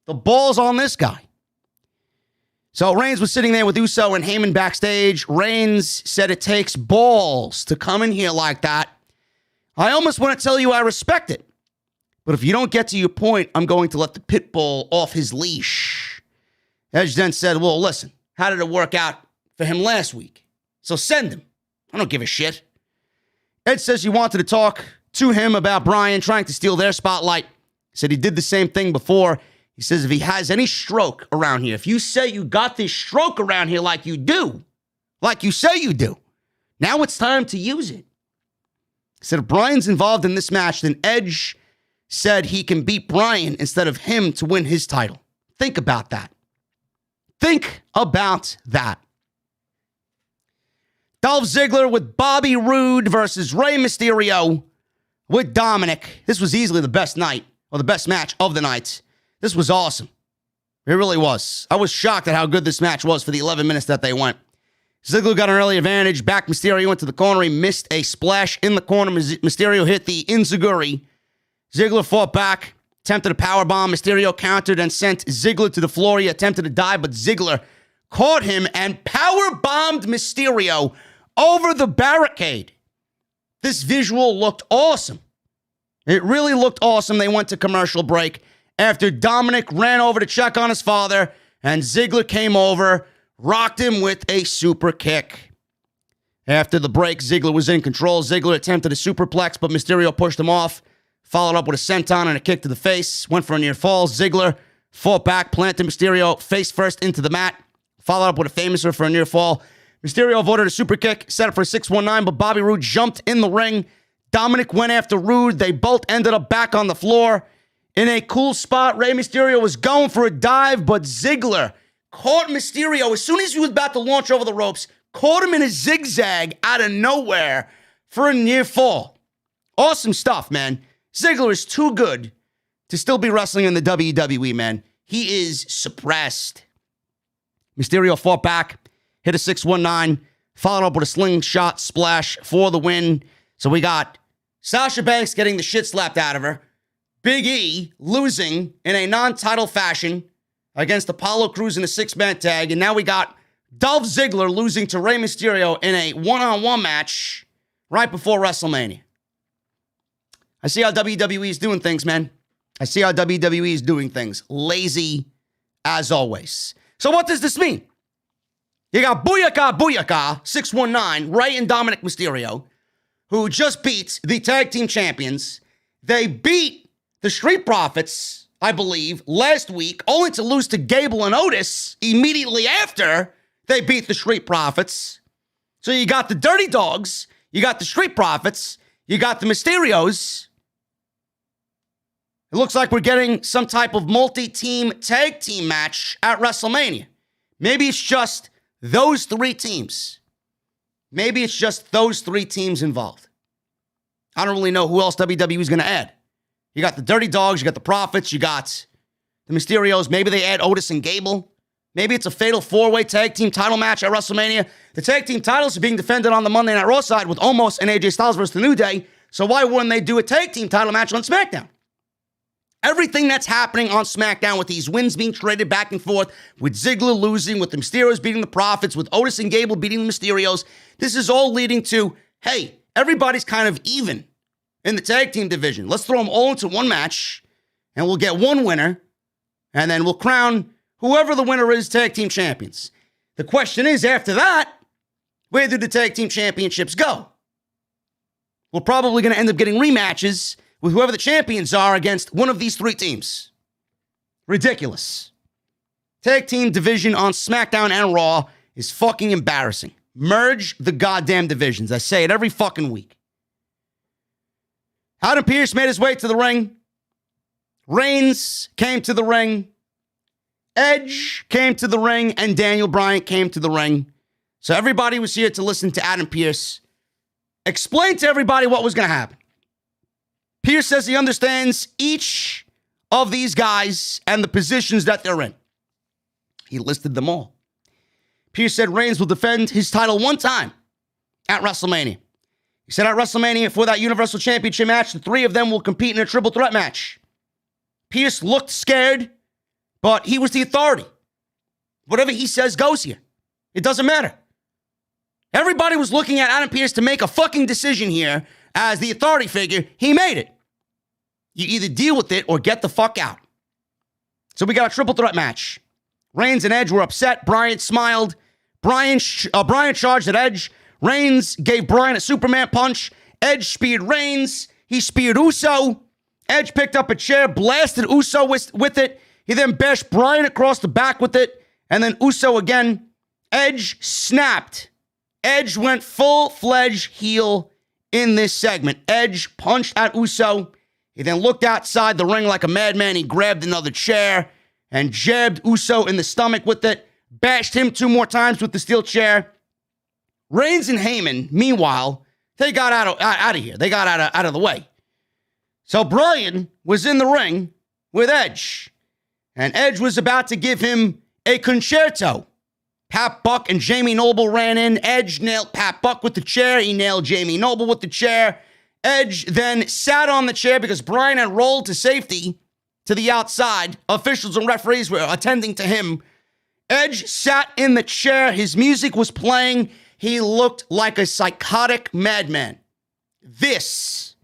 The ball's on this guy. So Reigns was sitting there with Uso and Heyman backstage. Reigns said it takes balls to come in here like that. I almost want to tell you I respect it. But if you don't get to your point, I'm going to let the pit bull off his leash. Edge then said, well, listen, how did it work out for him last week? So send him. I don't give a shit. Edge says he wanted to talk to him about Bryan trying to steal their spotlight. He said he did the same thing before. He says if he has any stroke around here, if you say you got this stroke around here like you do, like you say you do, now it's time to use it. He said if Bryan's involved in this match, then Edge said he can beat Bryan instead of him to win his title. Think about that. Think about that. Dolph Ziggler with Bobby Roode versus Rey Mysterio with Dominic. This was easily the best night, or the best match of the night. This was awesome. It really was. I was shocked at how good this match was for the 11 minutes that they went. Ziggler got an early advantage. Back Mysterio into the corner. He missed a splash in the corner. Mysterio hit the Enziguri. Ziggler fought back, attempted a powerbomb. Mysterio countered and sent Ziggler to the floor. He attempted to dive, but Ziggler caught him and powerbombed Mysterio over the barricade. This visual looked awesome. It really looked awesome. They went to commercial break after Dominic ran over to check on his father, and Ziggler came over, rocked him with a super kick. After the break, Ziggler was in control. Ziggler attempted a superplex, but Mysterio pushed him off, followed up with a senton and a kick to the face, went for a near fall. Ziggler fought back, planted Mysterio face first into the mat, followed up with a famouser for a near fall. Mysterio avoided a super kick, set up for a 619, but Bobby Roode jumped in the ring. Dominic went after Roode. They both ended up back on the floor. In a cool spot, Rey Mysterio was going for a dive, but Ziggler caught Mysterio as soon as he was about to launch over the ropes, caught him in a zigzag out of nowhere for a near fall. Awesome stuff, man. Ziggler is too good to still be wrestling in the WWE, man. He is suppressed. Mysterio fought back, hit a 619, followed up with a slingshot splash for the win. So we got Sasha Banks getting the shit slapped out of her, Big E losing in a non-title fashion against Apollo Crews in a 6-man tag, and now we got Dolph Ziggler losing to Rey Mysterio in a one-on-one match right before WrestleMania. I see how WWE is doing things, man. I see how WWE is doing things. Lazy as always. So what does this mean? You got Booyaka Booyaka, 619, Rey and Dominic Mysterio, who just beat the tag team champions. They beat the Street Profits, I believe, last week, only to lose to Gable and Otis immediately after they beat the Street Profits. So you got the Dirty Dogs, you got the Street Profits, you got the Mysterios. It looks like we're getting some type of multi-team tag team match at WrestleMania. Maybe it's just those 3 teams. Maybe it's just those 3 teams involved. I don't really know who else WWE is going to add. You got the Dirty Dogs, you got the Profits, you got the Mysterios. Maybe they add Otis and Gable. Maybe it's a fatal 4-way tag team title match at WrestleMania. The tag team titles are being defended on the Monday Night Raw side with Omos and AJ Styles versus The New Day. So why wouldn't they do a tag team title match on SmackDown? Everything that's happening on SmackDown with these wins being traded back and forth, with Ziggler losing, with the Mysterios beating the Profits, with Otis and Gable beating the Mysterios, this is all leading to, hey, everybody's kind of even in the tag team division. Let's throw them all into one match, and we'll get one winner, and then we'll crown whoever the winner is tag team champions. The question is, after that, where do the tag team championships go? We're probably going to end up getting rematches with whoever the champions are against one of these 3 teams. Ridiculous. Tag team division on SmackDown and Raw is fucking embarrassing. Merge the goddamn divisions. I say it every fucking week. Adam Pearce made his way to the ring. Reigns came to the ring. Edge came to the ring. And Daniel Bryan came to the ring. So everybody was here to listen to Adam Pearce explain to everybody what was going to happen. Pearce says he understands each of these guys and the positions that they're in. He listed them all. Pearce said Reigns will defend his title one time at WrestleMania. He said at WrestleMania for that Universal Championship match, the three of them will compete in a triple threat match. Pearce looked scared, but he was the authority. Whatever he says goes here. It doesn't matter. Everybody was looking at Adam Pearce to make a fucking decision here as the authority figure. He made it. You either deal with it or get the fuck out. So we got a triple threat match. Reigns and Edge were upset. Bryan smiled. Bryan charged at Edge. Reigns gave Bryan a Superman punch. Edge speared Reigns. He speared Uso. Edge picked up a chair, blasted Uso with it. He then bashed Bryan across the back with it. And then Uso again. Edge snapped. Edge went full-fledged heel in this segment. Edge punched at Uso. He then looked outside the ring like a madman. He grabbed another chair and jabbed Uso in the stomach with it. Bashed him 2 more times with the steel chair. Reigns and Heyman, meanwhile, they got out of here. They got out of the way. So Bryan was in the ring with Edge. And Edge was about to give him a concerto. Pat Buck and Jamie Noble ran in. Edge nailed Pat Buck with the chair. He nailed Jamie Noble with the chair. Edge then sat on the chair because Bryan had rolled to safety to the outside. Officials and referees were attending to him. Edge sat in the chair. His music was playing. He looked like a psychotic madman. This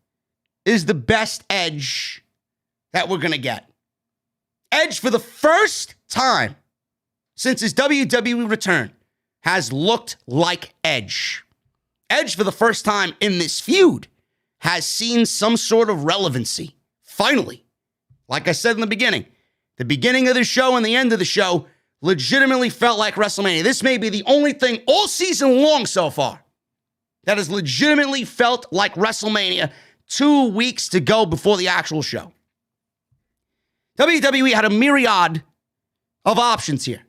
is the best Edge that we're going to get. Edge, for the first time since his WWE return, has looked like Edge. Edge, for the first time in this feud, has seen some sort of relevancy. Finally. Like I said in the beginning of the show and the end of the show legitimately felt like WrestleMania. This may be the only thing all season long so far that has legitimately felt like WrestleMania 2 weeks to go before the actual show. WWE had a myriad of options here.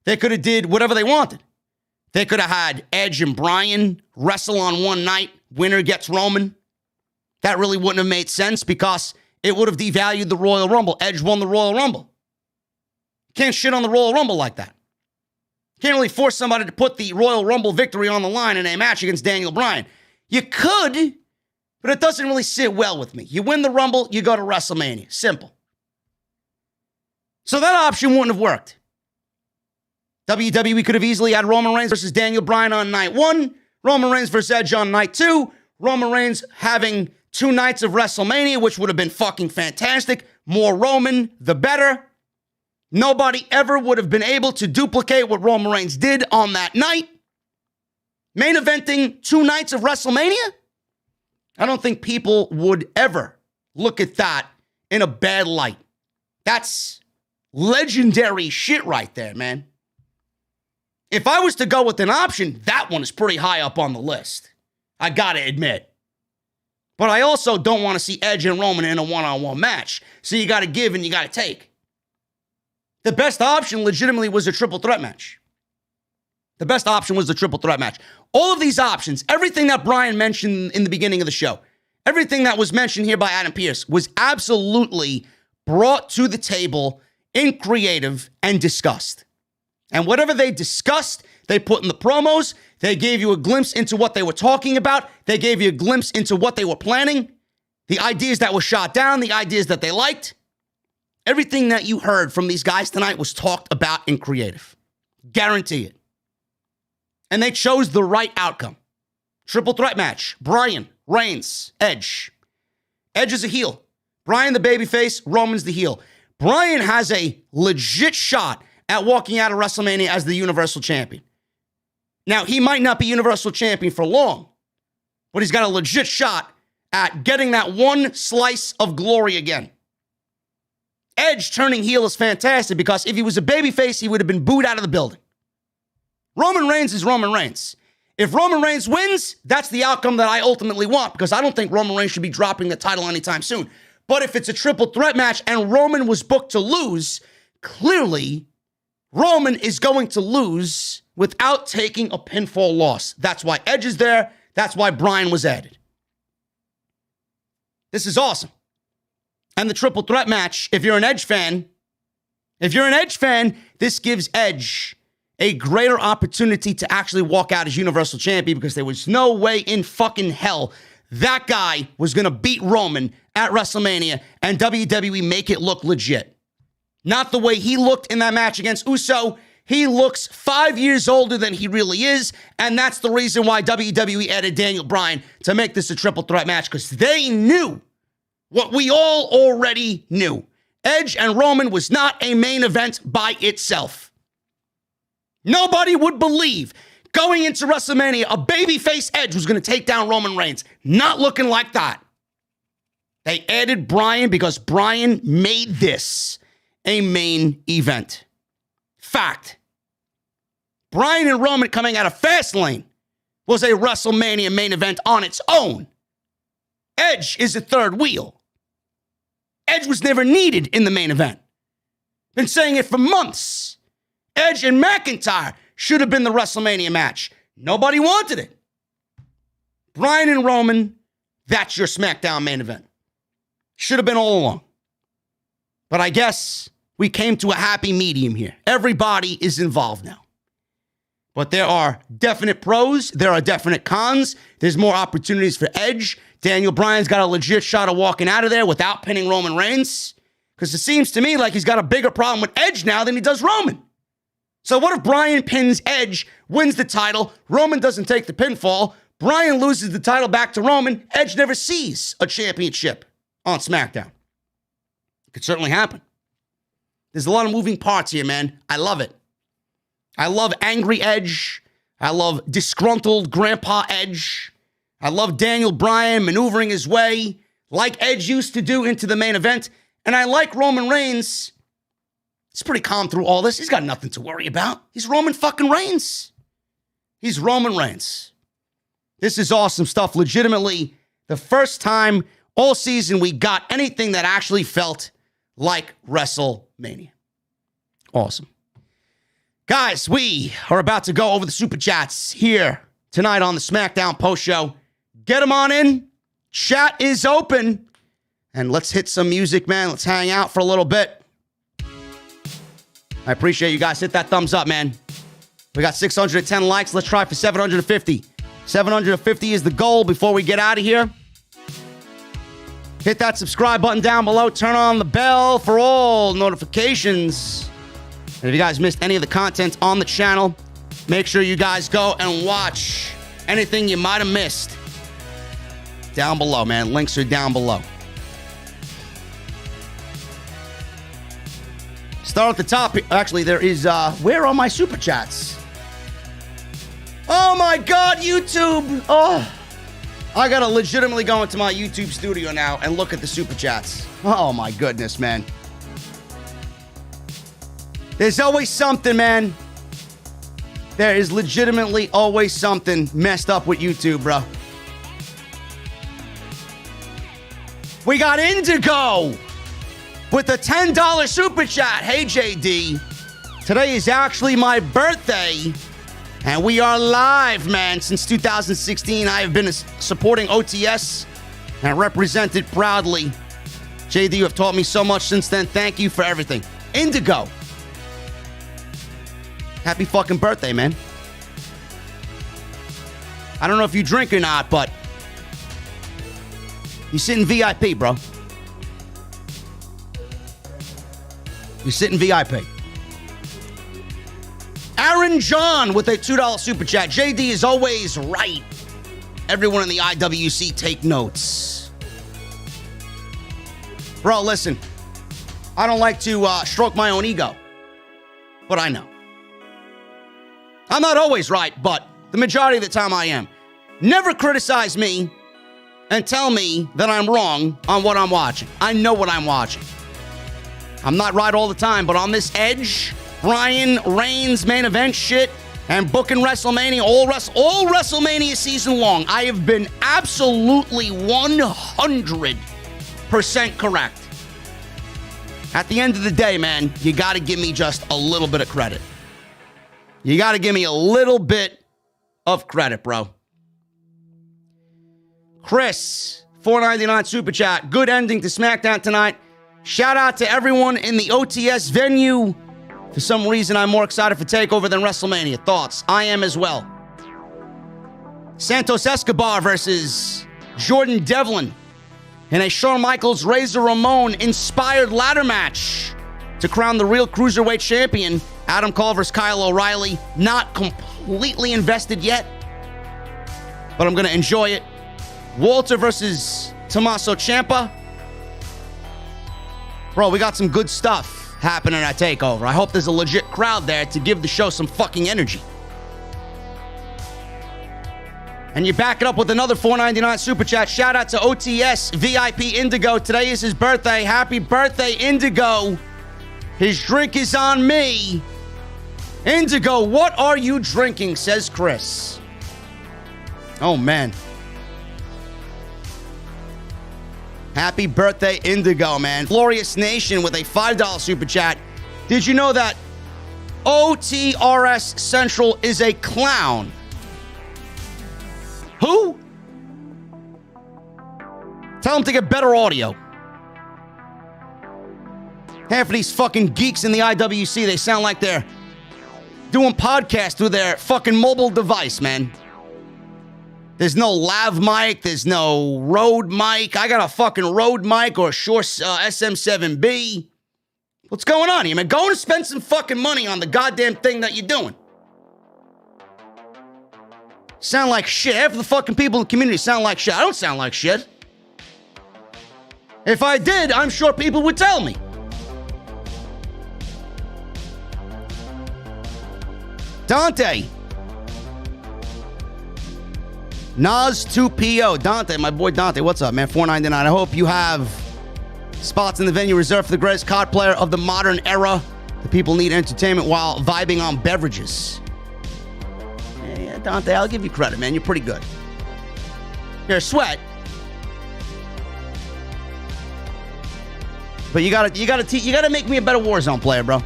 They could have did whatever they wanted. They could have had Edge and Bryan wrestle on one night. Winner gets Roman. That really wouldn't have made sense because it would have devalued the Royal Rumble. Edge won the Royal Rumble. Can't shit on the Royal Rumble like that. Can't really force somebody to put the Royal Rumble victory on the line in a match against Daniel Bryan. You could, but it doesn't really sit well with me. You win the Rumble, you go to WrestleMania. Simple. So that option wouldn't have worked. WWE could have easily had Roman Reigns versus Daniel Bryan on night 1, Roman Reigns versus Edge on night 2, Roman Reigns having 2 nights of WrestleMania, which would have been fucking fantastic. More Roman, the better. Nobody ever would have been able to duplicate what Roman Reigns did on that night. Main eventing 2 nights of WrestleMania? I don't think people would ever look at that in a bad light. That's legendary shit right there, man. If I was to go with an option, that one is pretty high up on the list. I gotta admit. But I also don't want to see Edge and Roman in a one-on-one match. So you gotta give and you gotta take. The best option legitimately was a triple threat match. The best option was the triple threat match. All of these options, everything that Bryan mentioned in the beginning of the show, everything that was mentioned here by Adam Pearce was absolutely brought to the table in creative and discussed. And whatever they discussed, they put in the promos. They gave you a glimpse into what they were talking about. They gave you a glimpse into what they were planning. The ideas that were shot down, the ideas that they liked. Everything that you heard from these guys tonight was talked about in creative. Guarantee it. And they chose the right outcome. Triple threat match. Bryan, Reigns, Edge. Edge is a heel. Bryan the babyface, Roman's the heel. Bryan has a legit shot at walking out of WrestleMania as the Universal Champion. Now, he might not be Universal Champion for long, but he's got a legit shot at getting that one slice of glory again. Edge turning heel is fantastic because if he was a babyface, he would have been booed out of the building. Roman Reigns is Roman Reigns. If Roman Reigns wins, that's the outcome that I ultimately want because I don't think Roman Reigns should be dropping the title anytime soon. But if it's a triple threat match and Roman was booked to lose, clearly Roman is going to lose without taking a pinfall loss. That's why Edge is there. That's why Bryan was added. This is awesome. And the triple threat match, if you're an Edge fan, this gives Edge a greater opportunity to actually walk out as Universal Champion because there was no way in fucking hell that guy was going to beat Roman at WrestleMania and WWE make it look legit. Not the way he looked in that match against Uso. He looks 5 years older than he really is, and that's the reason why WWE added Daniel Bryan to make this a triple threat match, because they knew what we all already knew. Edge and Roman was not a main event by itself. Nobody would believe going into WrestleMania a babyface Edge was going to take down Roman Reigns. Not looking like that. They added Bryan because Bryan made this a main event. Fact. Bryan and Roman coming out of Fastlane was a WrestleMania main event on its own. Edge is a third wheel. Edge was never needed in the main event. Been saying it for months. Edge and McIntyre should have been the WrestleMania match. Nobody wanted it. Bryan and Roman, that's your SmackDown main event. Should have been all along. But I guess we came to a happy medium here. Everybody is involved now. But there are definite pros. There are definite cons. There's more opportunities for Edge. Daniel Bryan's got a legit shot of walking out of there without pinning Roman Reigns. Because it seems to me like he's got a bigger problem with Edge now than he does Roman. So what if Bryan pins Edge, wins the title, Roman doesn't take the pinfall, Bryan loses the title back to Roman, Edge never sees a championship on SmackDown? It could certainly happen. There's a lot of moving parts here, man. I love it. I love angry Edge. I love disgruntled Grandpa Edge. I love Daniel Bryan maneuvering his way like Edge used to do into the main event. And I like Roman Reigns. He's pretty calm through all this. He's got nothing to worry about. He's Roman fucking Reigns. He's Roman Reigns. This is awesome stuff. Legitimately, the first time all season we got anything that actually felt like WrestleMania. Awesome. Guys, we are about to go over the Super Chats here tonight on the SmackDown post show. Get them on in. Chat is open. And let's hit some music, man. Let's hang out for a little bit. I appreciate you guys. Hit that thumbs up, man. We got 610 likes. Let's try for 750. 750 is the goal before we get out of here. Hit that subscribe button down below. Turn on the bell for all notifications. And if you guys missed any of the content on the channel, make sure you guys go and watch anything you might have missed down below, man. Links are down below. Start at the top. Actually, there is, where are my Super Chats? Oh my God, YouTube. Oh, I gotta legitimately go into my YouTube studio now and look at the Super Chats. Oh my goodness, man. There's always something, man. There is legitimately always something messed up with YouTube, bro. We got Indigo with a $10 Super Chat. Hey, JD. Today is actually my birthday, and we are live, man. Since 2016, I have been supporting OTS and represented proudly. JD, you have taught me so much since then. Thank you for everything. Indigo. Happy fucking birthday, man. I don't know if you drink or not, but you sit in VIP, bro. You sit in VIP. Aaron John with a $2 Super Chat. JD is always right. Everyone in the IWC take notes. Bro, listen. I don't like to stroke my own ego, but I know. I'm not always right, but the majority of the time I am. Never criticize me and tell me that I'm wrong on what I'm watching. I know what I'm watching. I'm not right all the time, but on this Edge, Bryan, Reigns main event shit, and booking WrestleMania all WrestleMania season long. I have been absolutely 100% correct. At the end of the day, man, you got to give me just a little bit of credit. You got to give me a little bit of credit, bro. Chris, $4.99 super chat. Good ending to SmackDown tonight. Shout out to everyone in the OTS venue. For some reason, I'm more excited for TakeOver than WrestleMania. Thoughts? I am as well. Santos Escobar versus Jordan Devlin in a Shawn Michaels Razor Ramon inspired ladder match to crown the real cruiserweight champion. Adam Cole versus Kyle O'Reilly. Not completely invested yet, but I'm going to enjoy it. Walter versus Tommaso Ciampa. Bro, we got some good stuff happening at TakeOver. I hope there's a legit crowd there to give the show some fucking energy. And you back it up with another $4.99 super chat. Shout out to OTS VIP Indigo. Today is his birthday. Happy birthday, Indigo. His drink is on me. Indigo, what are you drinking? Says Chris. Oh, man. Happy birthday, Indigo, man. Glorious Nation with a $5 super chat. Did you know that OTRS Central is a clown? Who? Tell him to get better audio. Half of these fucking geeks in the IWC, they sound like they're doing podcasts through their fucking mobile device, man. There's no lav mic. There's no Rode mic. I got a fucking Rode mic or a Shure SM7B. What's going on here, man? Go and spend some fucking money on the goddamn thing that you're doing. Sound like shit. Half of the fucking people in the community sound like shit. I don't sound like shit. If I did, I'm sure people would tell me. Dante. Nas 2PO. Dante, my boy Dante. What's up, man? $4.99. I hope you have spots in the venue reserved for the greatest card player of the modern era. The people need entertainment while vibing on beverages. Yeah, Dante, I'll give you credit, man. You're pretty good. You're a sweat. But you gotta make me a better Warzone player, bro.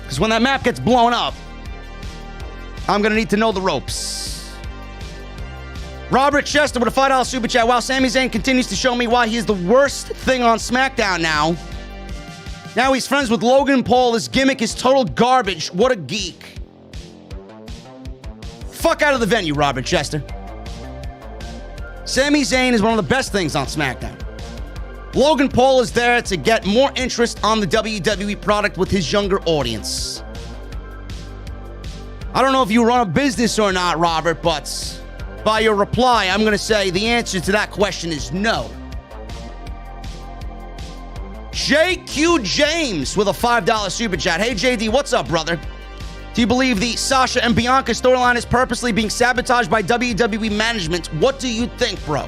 Because when that map gets blown up, I'm gonna need to know the ropes. Robert Chester with a $5 super chat. While Sami Zayn continues to show me why he's the worst thing on SmackDown now. Now he's friends with Logan Paul. His gimmick is total garbage. What a geek. Fuck out of the venue, Robert Chester. Sami Zayn is one of the best things on SmackDown. Logan Paul is there to get more interest on the WWE product with his younger audience. I don't know if you run a business or not, Robert, but by your reply, I'm going to say the answer to that question is no. JQ James with a $5 super chat. Hey, JD, what's up, brother? Do you believe the Sasha and Bianca storyline is purposely being sabotaged by WWE management? What do you think, bro?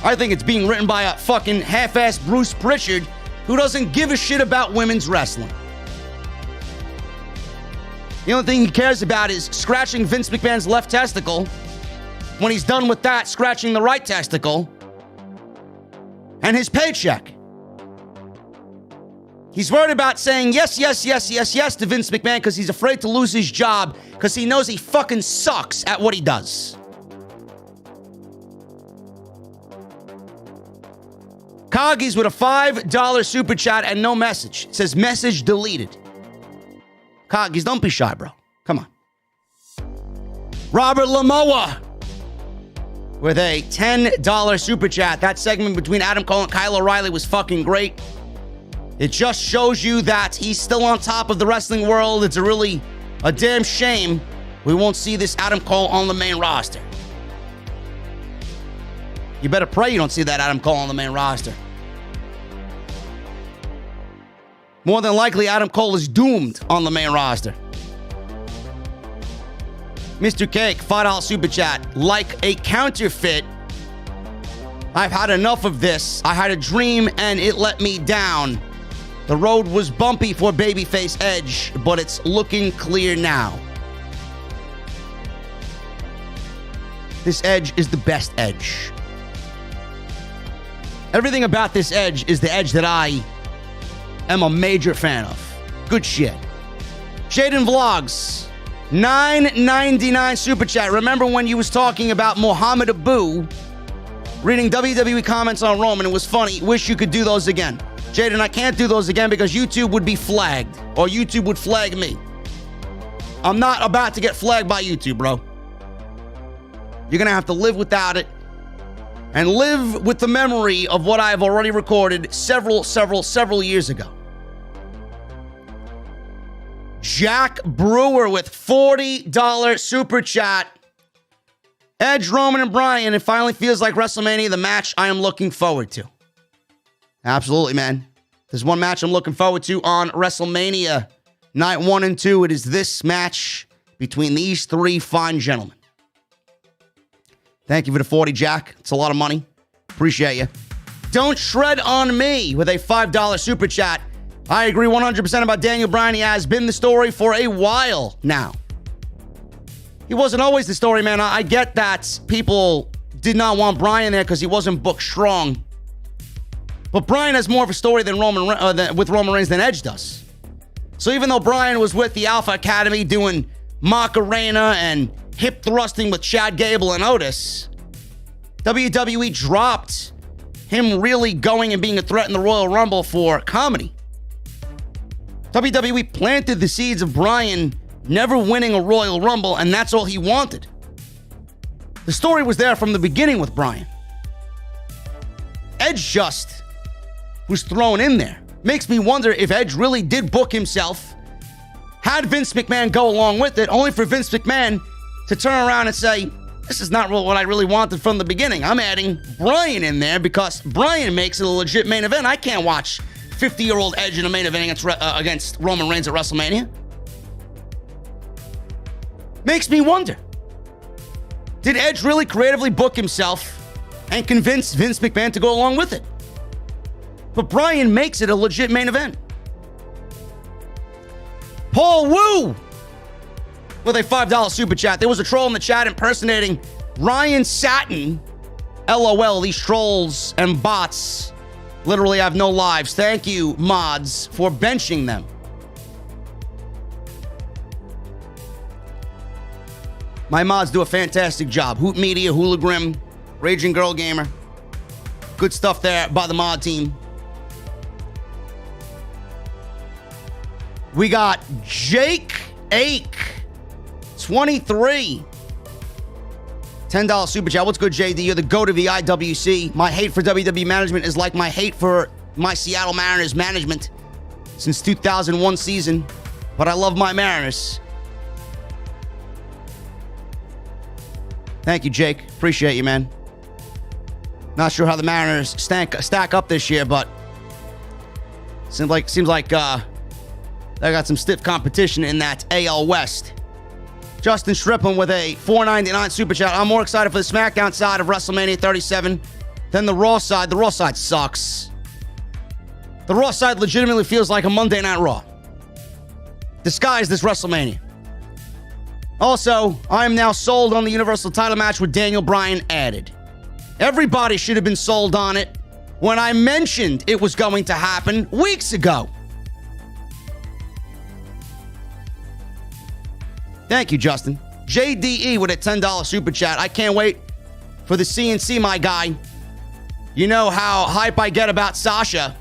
I think it's being written by a fucking half-assed Bruce Pritchard who doesn't give a shit about women's wrestling. The only thing he cares about is scratching Vince McMahon's left testicle. When he's done with that, scratching the right testicle. And his paycheck. He's worried about saying yes, yes, yes, yes, yes to Vince McMahon because he's afraid to lose his job because he knows he fucking sucks at what he does. Coggies with a $5 super chat and no message. It says message deleted. Coggies, don't be shy, bro. Come on. Robert Lamoa with a $10 super chat. That segment between Adam Cole and Kyle O'Reilly was fucking great. It just shows you that he's still on top of the wrestling world. It's a damn shame we won't see this Adam Cole on the main roster. You better pray you don't see that Adam Cole on the main roster. More than likely, Adam Cole is doomed on the main roster. Mr. Cake, $5 super chat. Like a counterfeit, I've had enough of this. I had a dream and it let me down. The road was bumpy for babyface Edge, but it's looking clear now. this Edge is the best Edge. Everything about this Edge is the Edge that I am a major fan of. Good shit. Jaden Vlogs, $9.99 super chat. Remember when you was talking about Muhammad Abu reading WWE comments on Roman? It was funny. Wish you could do those again. Jaden, I can't do those again because YouTube would be flagged, or YouTube would flag me. I'm not about to get flagged by YouTube, bro. You're going to have to live without it and live with the memory of what I have already recorded several years ago. Jack Brewer with $40 super chat. Edge, Roman, and Bryan. It finally feels like WrestleMania, the match I am looking forward to. Absolutely, man. There's one match I'm looking forward to on WrestleMania Night 1 and 2. It is this match between these three fine gentlemen. Thank you for the 40, Jack. It's a lot of money. Appreciate you. Don't shred on me with a $5 super chat. I agree 100% about Daniel Bryan. He has been the story for a while now. He wasn't always the story, man. I get that people did not want Bryan there because he wasn't booked strong. But Bryan has more of a story with Roman Reigns than Edge does. So even though Bryan was with the Alpha Academy doing Macarena and hip thrusting with Chad Gable and Otis, WWE dropped him really going and being a threat in the Royal Rumble for comedy. WWE planted the seeds of Bryan never winning a Royal Rumble, and that's all he wanted. The story was there from the beginning with Bryan. Edge just was thrown in there. Makes me wonder if Edge really did book himself, had Vince McMahon go along with it, only for Vince McMahon to turn around and say, this is not what I really wanted from the beginning. I'm adding Bryan in there because Bryan makes it a legit main event. I can't watch 50-year-old Edge in a main event against Roman Reigns at WrestleMania. Makes me wonder. Did Edge really creatively book himself and convince Vince McMahon to go along with it? But Bryan makes it a legit main event. Paul Wu with a $5 super chat. There was a troll in the chat impersonating Ryan Satin. LOL, these trolls and bots literally have no lives. Thank you, mods, for benching them. My mods do a fantastic job. Hoot Media, Hula Grim, Raging Girl Gamer. Good stuff there by the mod team. We got Jake Ake, 23. $10 super chat. What's good, JD? You're the GOAT of the IWC. My hate for WWE management is like my hate for my Seattle Mariners management since 2001 season. But I love my Mariners. Thank you, Jake. Appreciate you, man. Not sure how the Mariners stack up this year, but seems like they got some stiff competition in that AL West. Justin Striplin with a $4.99 super chat. I'm more excited for the SmackDown side of WrestleMania 37 than the Raw side. The Raw side sucks. The Raw side legitimately feels like a Monday Night Raw. Disguised as WrestleMania. Also, I am now sold on the Universal title match with Daniel Bryan added. Everybody should have been sold on it when I mentioned it was going to happen weeks ago. Thank you, Justin. JDE with a $10 super chat. I can't wait for the CNC, my guy. You know how hype I get about Sasha.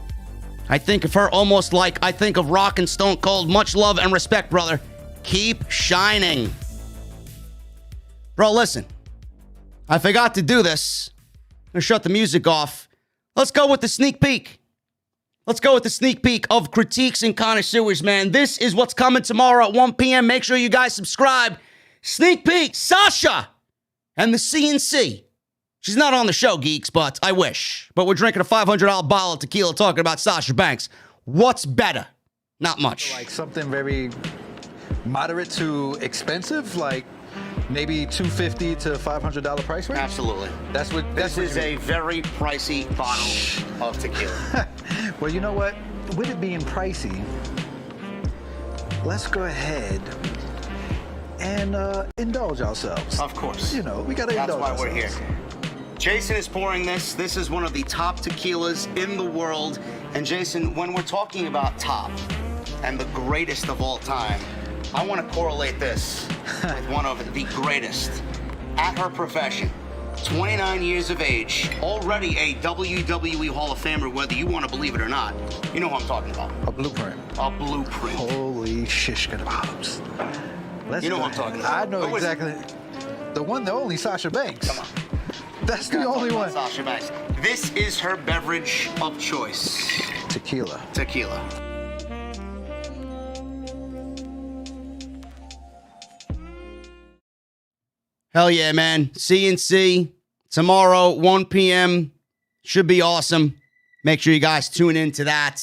I think of her almost like I think of Rock and Stone Cold. Much love and respect, brother. Keep shining. Bro, listen. I forgot to do this. I'm going to shut the music off. Let's go with the sneak peek. Let's go with the sneak peek of Critiques and Connoisseurs, man. This is what's coming tomorrow at 1 p.m. Make sure you guys subscribe. Sneak peek, Sasha and the CNC. She's not on the show, geeks, but I wish. But we're drinking a $500 bottle of tequila talking about Sasha Banks. What's better? Not much. Like something very moderate to expensive, like maybe $250 to $500 price range? Absolutely. This is a very pricey bottle of tequila. Well, you know what? With it being pricey, let's go ahead and indulge ourselves. Of course. You know, we gotta That's indulge why ourselves. we're here. Jason is pouring this. This is one of the top tequilas in the world. And Jason, when we're talking about top and the greatest of all time, I want to correlate this with one of the greatest at her profession. 29 years of age, already a WWE Hall of Famer, whether you want to believe it or not. You know who I'm talking about. A blueprint. A blueprint. Holy shish kebabs. You know what I'm talking about. I know Who is it? exactly. The one, the only Sasha Banks. Come on. That's the only one. Sasha Banks. This is her beverage of choice. Tequila. Tequila. Hell yeah, man. CNC tomorrow, 1 p.m. Should be awesome. Make sure you guys tune into that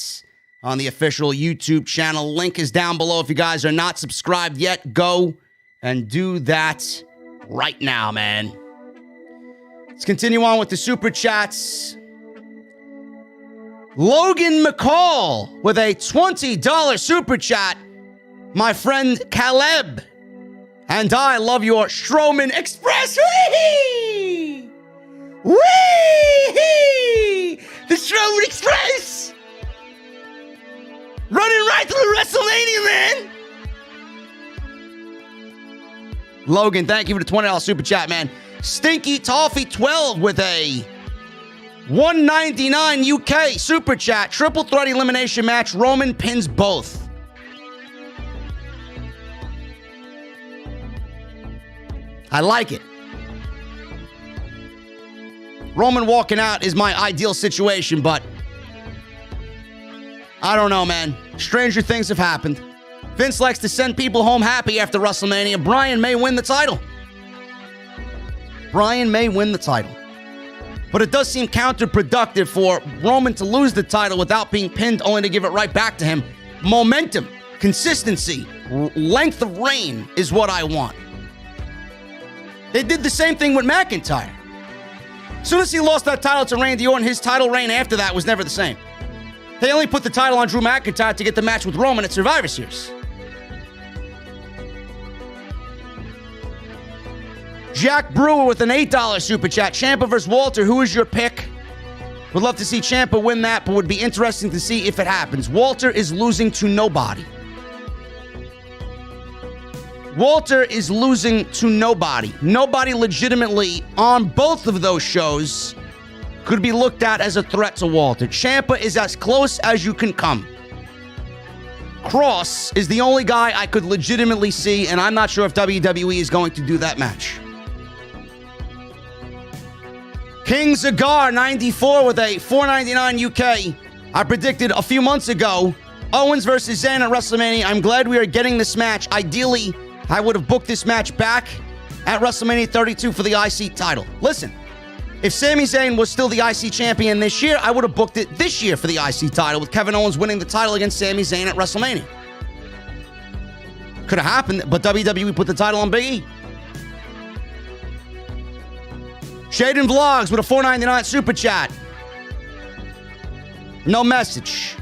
on the official YouTube channel. Link is down below. If you guys are not subscribed yet, go and do that right now, man. Let's continue on with the super chats. Logan McCall with a $20 super chat. My friend Caleb. And I love your Strowman Express. Whee! Whee! The Strowman Express! Running right through WrestleMania, man! Logan, thank you for the $20 super chat, man. Stinky Toffee 12 with a $1.99 UK super chat. Triple threat elimination match. Roman pins both. I like it. Roman walking out is my ideal situation, but I don't know, man. Stranger things have happened. Vince likes to send people home happy after WrestleMania. Bryan may win the title. Bryan may win the title. But it does seem counterproductive for Roman to lose the title without being pinned, only to give it right back to him. Momentum, consistency, length of reign is what I want. They did the same thing with McIntyre. As soon as he lost that title to Randy Orton, his title reign after that was never the same. They only put the title on Drew McIntyre to get the match with Roman at Survivor Series. Jack Brewer with an $8 super chat. Ciampa versus Walter, who is your pick? Would love to see Ciampa win that, but would be interesting to see if it happens. Walter is losing to nobody. Walter is losing to nobody. Nobody legitimately on both of those shows could be looked at as a threat to Walter. Ciampa is as close as you can come. Cross is the only guy I could legitimately see, and I'm not sure if WWE is going to do that match. King Zagar 94 with a $4.99 UK. I predicted a few months ago, Owens versus Zayn at WrestleMania. I'm glad we are getting this match. Ideally, I would have booked this match back at WrestleMania 32 for the IC title. Listen, if Sami Zayn was still the IC champion this year, I would have booked it this year for the IC title with Kevin Owens winning the title against Sami Zayn at WrestleMania. Could have happened, but WWE put the title on Big E. Shaden Vlogs with a $4.99 super chat. No message.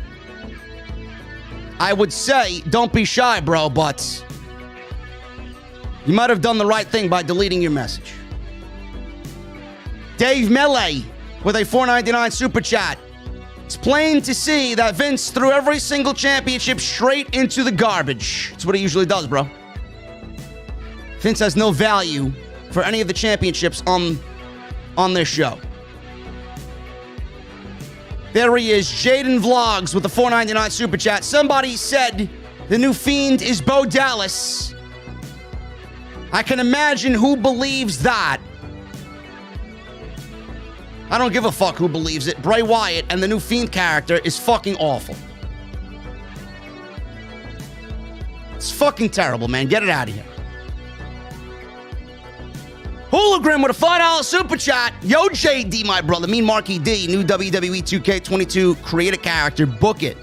I would say, don't be shy, bro, but you might have done the right thing by deleting your message. Dave Melee with a $4.99 super chat. It's plain to see that Vince threw every single championship straight into the garbage. That's what he usually does, bro. Vince has no value for any of the championships on this show. There he is, Jaden Vlogs with the $4.99 super chat. Somebody said the new Fiend is Bo Dallas. I can imagine who believes that. I don't give a fuck who believes it. Bray Wyatt and the new Fiend character is fucking awful. It's fucking terrible, man. Get it out of here. Hologram with a $5 super chat. Yo, JD, my brother. Mean Marky D. New WWE 2K22. Create a character. Book it.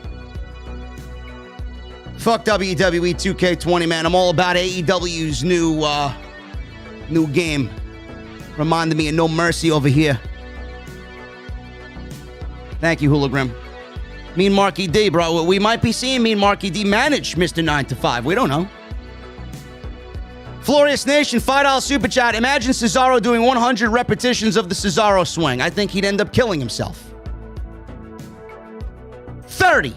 Fuck WWE 2K20, man. I'm all about AEW's new game. Reminded me of No Mercy over here. Thank you, Hologram. Mean Marky D, bro. We might be seeing Mean Marky D manage Mr. 9 to 5. We don't know. Florius Nation, $5 super chat. Imagine Cesaro doing 100 repetitions of the Cesaro swing. I think he'd end up killing himself. 30.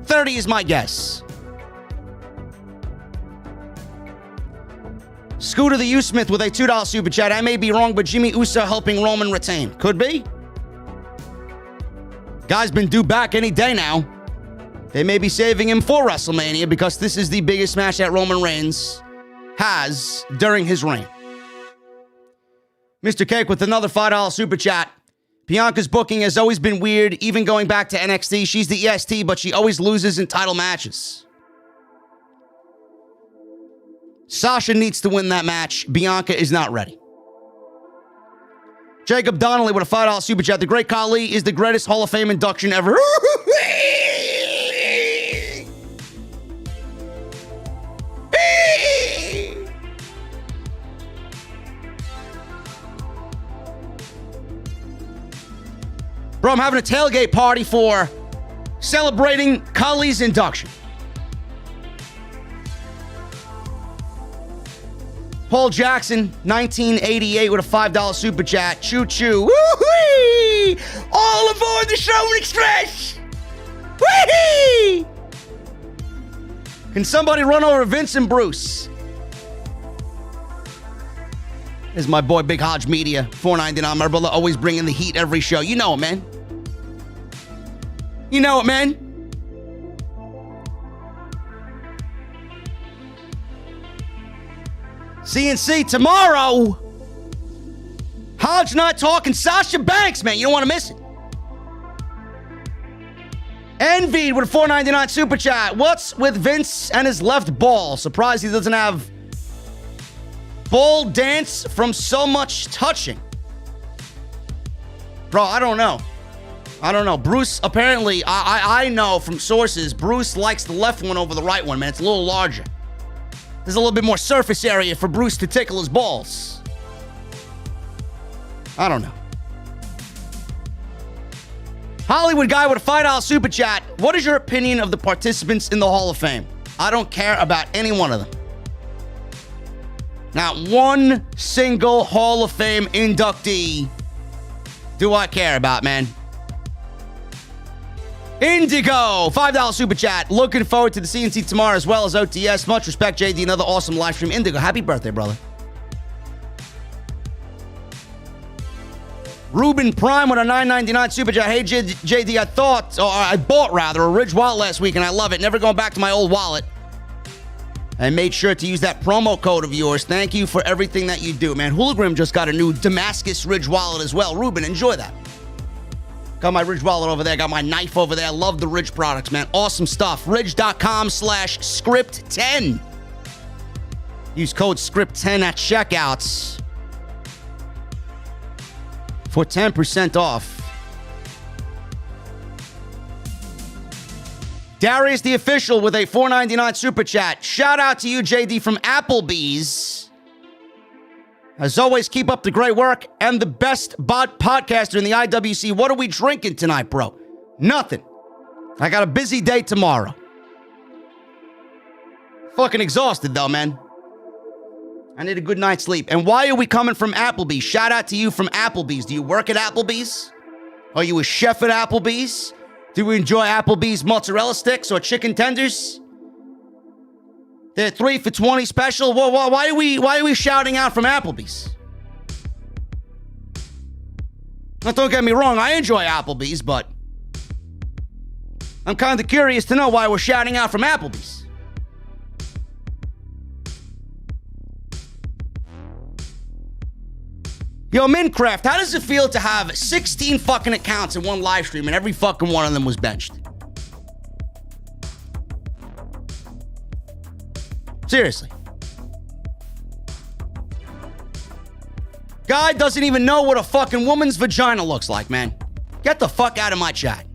30 is my guess. Scooter the U-Smith with a $2 super chat. I may be wrong, but Jimmy Uso helping Roman retain. Could be. Guy's been due back any day now. They may be saving him for WrestleMania because this is the biggest match that Roman Reigns has during his reign. Mr. Cake with another $5 super chat. Bianca's booking has always been weird, even going back to NXT. She's the EST, but she always loses in title matches. Sasha needs to win that match. Bianca is not ready. Jacob Donnelly with a $5 super chat. The Great Khali is the greatest Hall of Fame induction ever. Bro, I'm having a tailgate party for celebrating Khali's induction. Paul Jackson, 1988 with a $5 super chat. Choo choo. Woo-hee! All aboard the Strowman Express! Woo-hee! Can somebody run over Vince and Bruce? This is my boy Big Hodge Media, $4.99. My brother always bringing the heat every show. You know it, man. You know it, man. CNC tomorrow. Hodge not talking Sasha Banks, man. You don't want to miss it. Envied with a $4.99 super chat. What's with Vince and his left ball? Surprised he doesn't have ball dance from so much touching. Bro, I don't know. Bruce, apparently, I know from sources, Bruce likes the left one over the right one, man. It's a little larger. There's a little bit more surface area for Bruce to tickle his balls. I don't know. Hollywood guy with a $5 super chat. What is your opinion of the participants in the Hall of Fame? I don't care about any one of them. Not one single Hall of Fame inductee do I care about, man. Indigo, $5 super chat. Looking forward to the CNC tomorrow as well as OTS. Much respect, JD. Another awesome live stream. Indigo, happy birthday, brother. Ruben Prime with a $9.99 super chat. Hey, JD, I bought a Ridge wallet last week and I love it. Never going back to my old wallet. I made sure to use that promo code of yours. Thank you for everything that you do, man. Hologram just got a new Damascus Ridge wallet as well. Ruben, enjoy that. Got my Ridge wallet over there. Got my knife over there. Love the Ridge products, man. Awesome stuff. Ridge.com/script10. Use code script10 at checkouts for 10% off. Darius the Official with a $4.99 super chat. Shout out to you, JD, from Applebee's. As always, keep up the great work and the best podcaster in the IWC. What are we drinking tonight, bro? Nothing. I got a busy day tomorrow. Fucking exhausted, though, man. I need a good night's sleep. And why are we coming from Applebee's? Shout out to you from Applebee's. Do you work at Applebee's? Are you a chef at Applebee's? Do you enjoy Applebee's mozzarella sticks or chicken tenders? They're 3 for $20 special. Why are we shouting out from Applebee's? Now, don't get me wrong, I enjoy Applebee's, but I'm kind of curious to know why we're shouting out from Applebee's. Yo, Minecraft, how does it feel to have 16 fucking accounts in one live stream and every fucking one of them was benched? Seriously. Guy doesn't even know what a fucking woman's vagina looks like, man. Get the fuck out of my chat.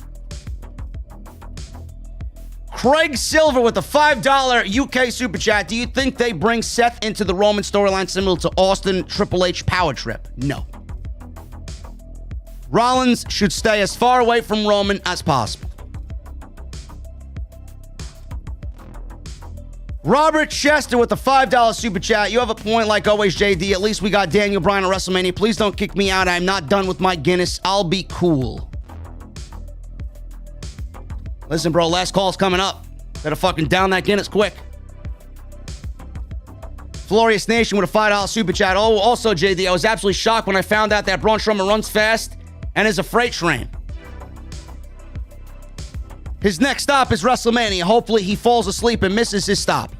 Craig Silver with a $5 UK super chat. Do you think they bring Seth into the Roman storyline similar to Austin Triple H Power Trip? No. Rollins should stay as far away from Roman as possible. Robert Chester with the $5 super chat. You have a point like always, JD. At least we got Daniel Bryan at WrestleMania. Please don't kick me out. I'm not done with my Guinness. I'll be cool. Listen, bro, last call's coming up. Better fucking down that Guinness quick. Florius Nation with a $5 super chat. Oh, also, JD, I was absolutely shocked when I found out that Braun Strowman runs fast and is a freight train. His next stop is WrestleMania. Hopefully he falls asleep and misses his stop.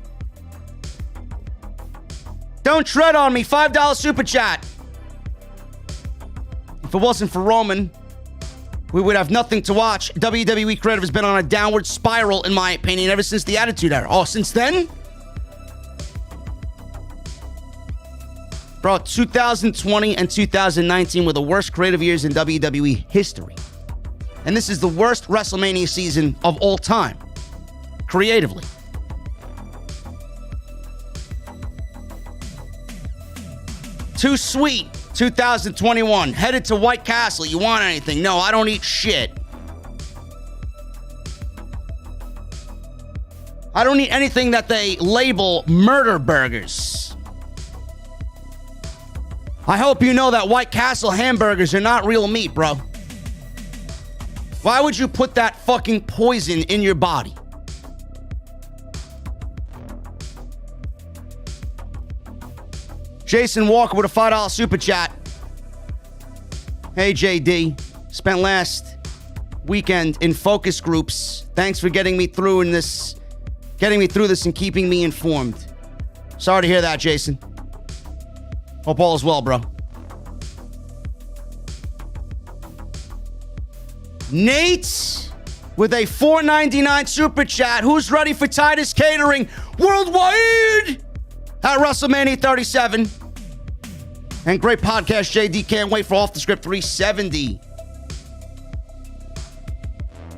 Don't tread on me. $5 super chat. If it wasn't for Roman, we would have nothing to watch. WWE creative has been on a downward spiral, in my opinion, ever since the Attitude Era. Oh, since then? Bro, 2020 and 2019 were the worst creative years in WWE history. And this is the worst WrestleMania season of all time, creatively. Too sweet, 2021. Headed to White Castle. You want anything? No, I don't eat shit. I don't eat anything that they label murder burgers. I hope you know that White Castle hamburgers are not real meat, bro. Why would you put that fucking poison in your body? Jason Walker with a $5 super chat. Hey, JD. Spent last weekend in focus groups. Thanks for getting me through this and keeping me informed. Sorry to hear that, Jason. Hope all is well, bro. Nate with a $4.99 super chat. Who's ready for Titus Catering worldwide at WrestleMania 37? And great podcast, JD. Can't wait for Off the Script 370.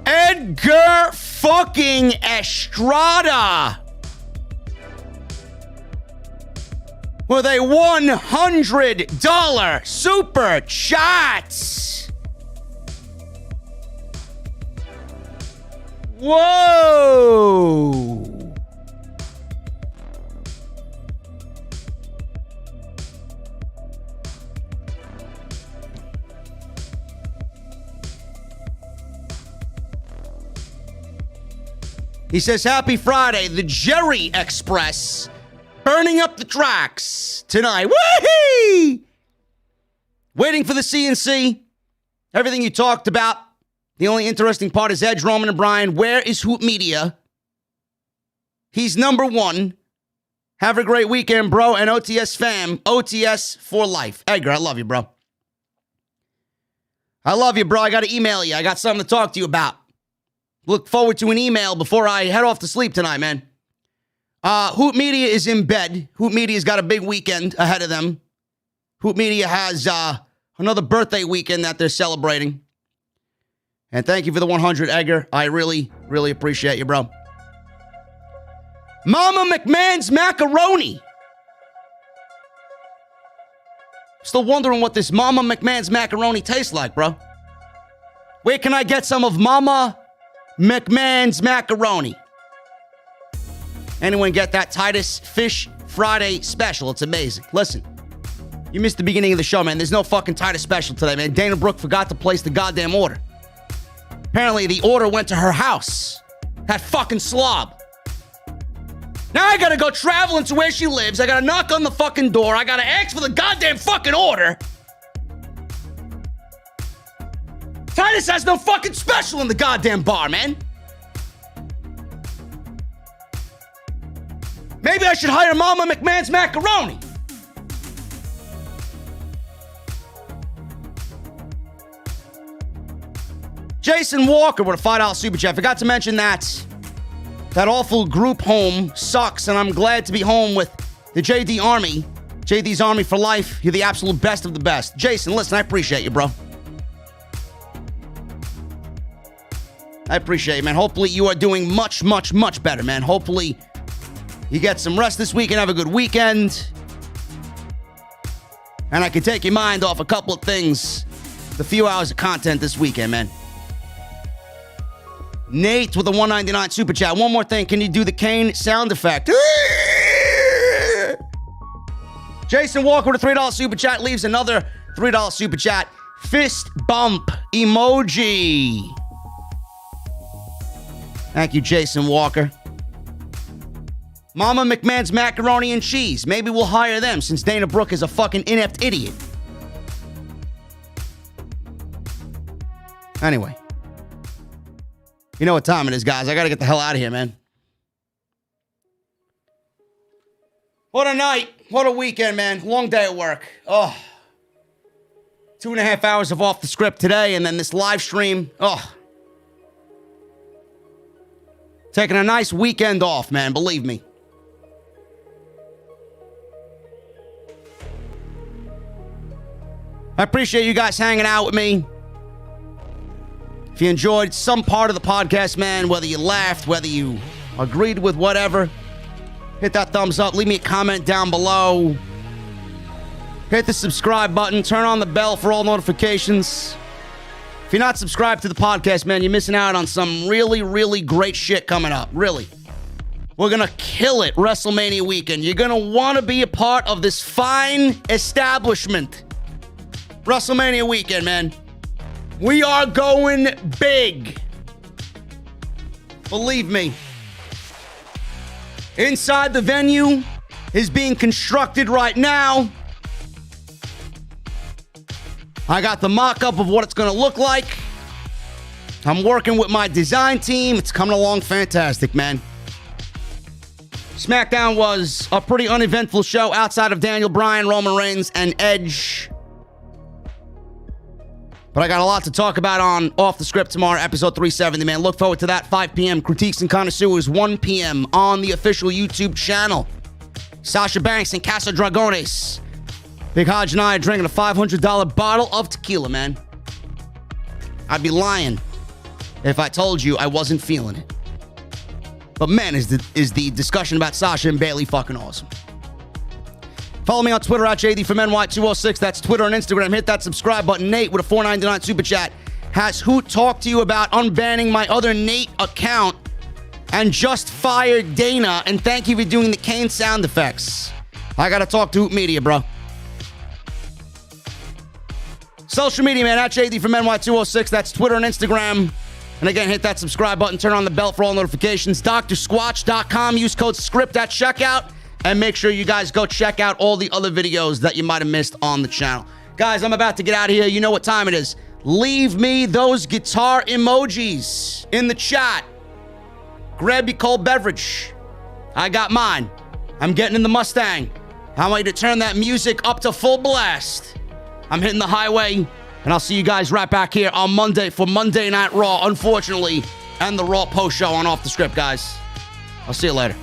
Edgar fucking Estrada with a $100 super chat. Whoa! He says, happy Friday, the Jerry Express burning up the tracks tonight. Whee! Waiting for the CNC. Everything you talked about. The only interesting part is Edge, Roman, and Bryan. Where is Hoop Media? He's number one. Have a great weekend, bro. And OTS fam. OTS for life. Edgar, I love you, bro. I love you, bro. I got to email you. I got something to talk to you about. Look forward to an email before I head off to sleep tonight, man. Hoop Media is in bed. Hoop Media's got a big weekend ahead of them. Hoop Media has another birthday weekend that they're celebrating. And thank you for the 100, Edgar. I really, really appreciate you, bro. Mama McMahon's macaroni. Still wondering what this Mama McMahon's macaroni tastes like, bro. Where can I get some of Mama McMahon's macaroni? Anyone get that Titus Fish Friday special? It's amazing. Listen, you missed the beginning of the show, man. There's no fucking Titus special today, man. Dana Brooke forgot to place the goddamn order. Apparently, the order went to her house. That fucking slob. Now I gotta go traveling to where she lives. I gotta knock on the fucking door. I gotta ask for the goddamn fucking order. Titus has no fucking special in the goddamn bar, man. Maybe I should hire Mama McMahon's macaroni. Jason Walker with a $5 super chat. Forgot to mention that awful group home sucks, and I'm glad to be home with the JD Army. JD's Army for life. You're the absolute best of the best. Jason, listen, I appreciate you, bro. I appreciate you, man. Hopefully you are doing much, much, much better, man. Hopefully you get some rest this week and have a good weekend. And I can take your mind off a couple of things. The few hours of content this weekend, man. Nate with a $1.99 super chat. One more thing. Can you do the Kane sound effect? Jason Walker with a $3 super chat leaves another $3 super chat. Fist bump emoji. Thank you, Jason Walker. Mama McMahon's Macaroni and Cheese. Maybe we'll hire them since Dana Brooke is a fucking inept idiot. Anyway. You know what time it is, guys. I gotta get the hell out of here, man. What a night. What a weekend, man. Long day at work. Oh. 2.5 hours of off the script today, and then this live stream. Oh. Taking a nice weekend off, man. Believe me. I appreciate you guys hanging out with me. If you enjoyed some part of the podcast, man, whether you laughed, whether you agreed with whatever, hit that thumbs up. Leave me a comment down below. Hit the subscribe button. Turn on the bell for all notifications. If you're not subscribed to the podcast, man, you're missing out on some really, really great shit coming up. Really. We're going to kill it WrestleMania weekend. You're going to want to be a part of this fine establishment. WrestleMania weekend, man. We are going big. Believe me. Inside the venue is being constructed right now. I got the mock-up of what it's going to look like. I'm working with my design team. It's coming along fantastic, man. SmackDown was a pretty uneventful show outside of Daniel Bryan, Roman Reigns, and Edge. But I got a lot to talk about on Off the Script tomorrow, episode 370, man. Look forward to that, 5 p.m. Critiques and Connoisseurs, 1 p.m. on the official YouTube channel. Sasha Banks and Casa Dragones. Big Hodge and I are drinking a $500 bottle of tequila, man. I'd be lying if I told you I wasn't feeling it. But man, is the discussion about Sasha and Bayley fucking awesome. Follow me on Twitter at JDfromNY206. That's Twitter and Instagram. Hit that subscribe button. Nate with a $4.99 super chat has who talked to you about unbanning my other Nate account and just fired Dana. And thank you for doing the Kane sound effects. I got to talk to Hoot Media, bro. Social media, man, at JDfromNY206. That's Twitter and Instagram. And again, hit that subscribe button. Turn on the bell for all notifications. DrSquatch.com. Use code SCRIPT at checkout. And make sure you guys go check out all the other videos that you might have missed on the channel. Guys, I'm about to get out of here. You know what time it is. Leave me those guitar emojis in the chat. Grab your cold beverage. I got mine. I'm getting in the Mustang. I want you to turn that music up to full blast. I'm hitting the highway. And I'll see you guys right back here on Monday for Monday Night Raw, unfortunately, and the Raw post show on Off the Script, guys. I'll see you later.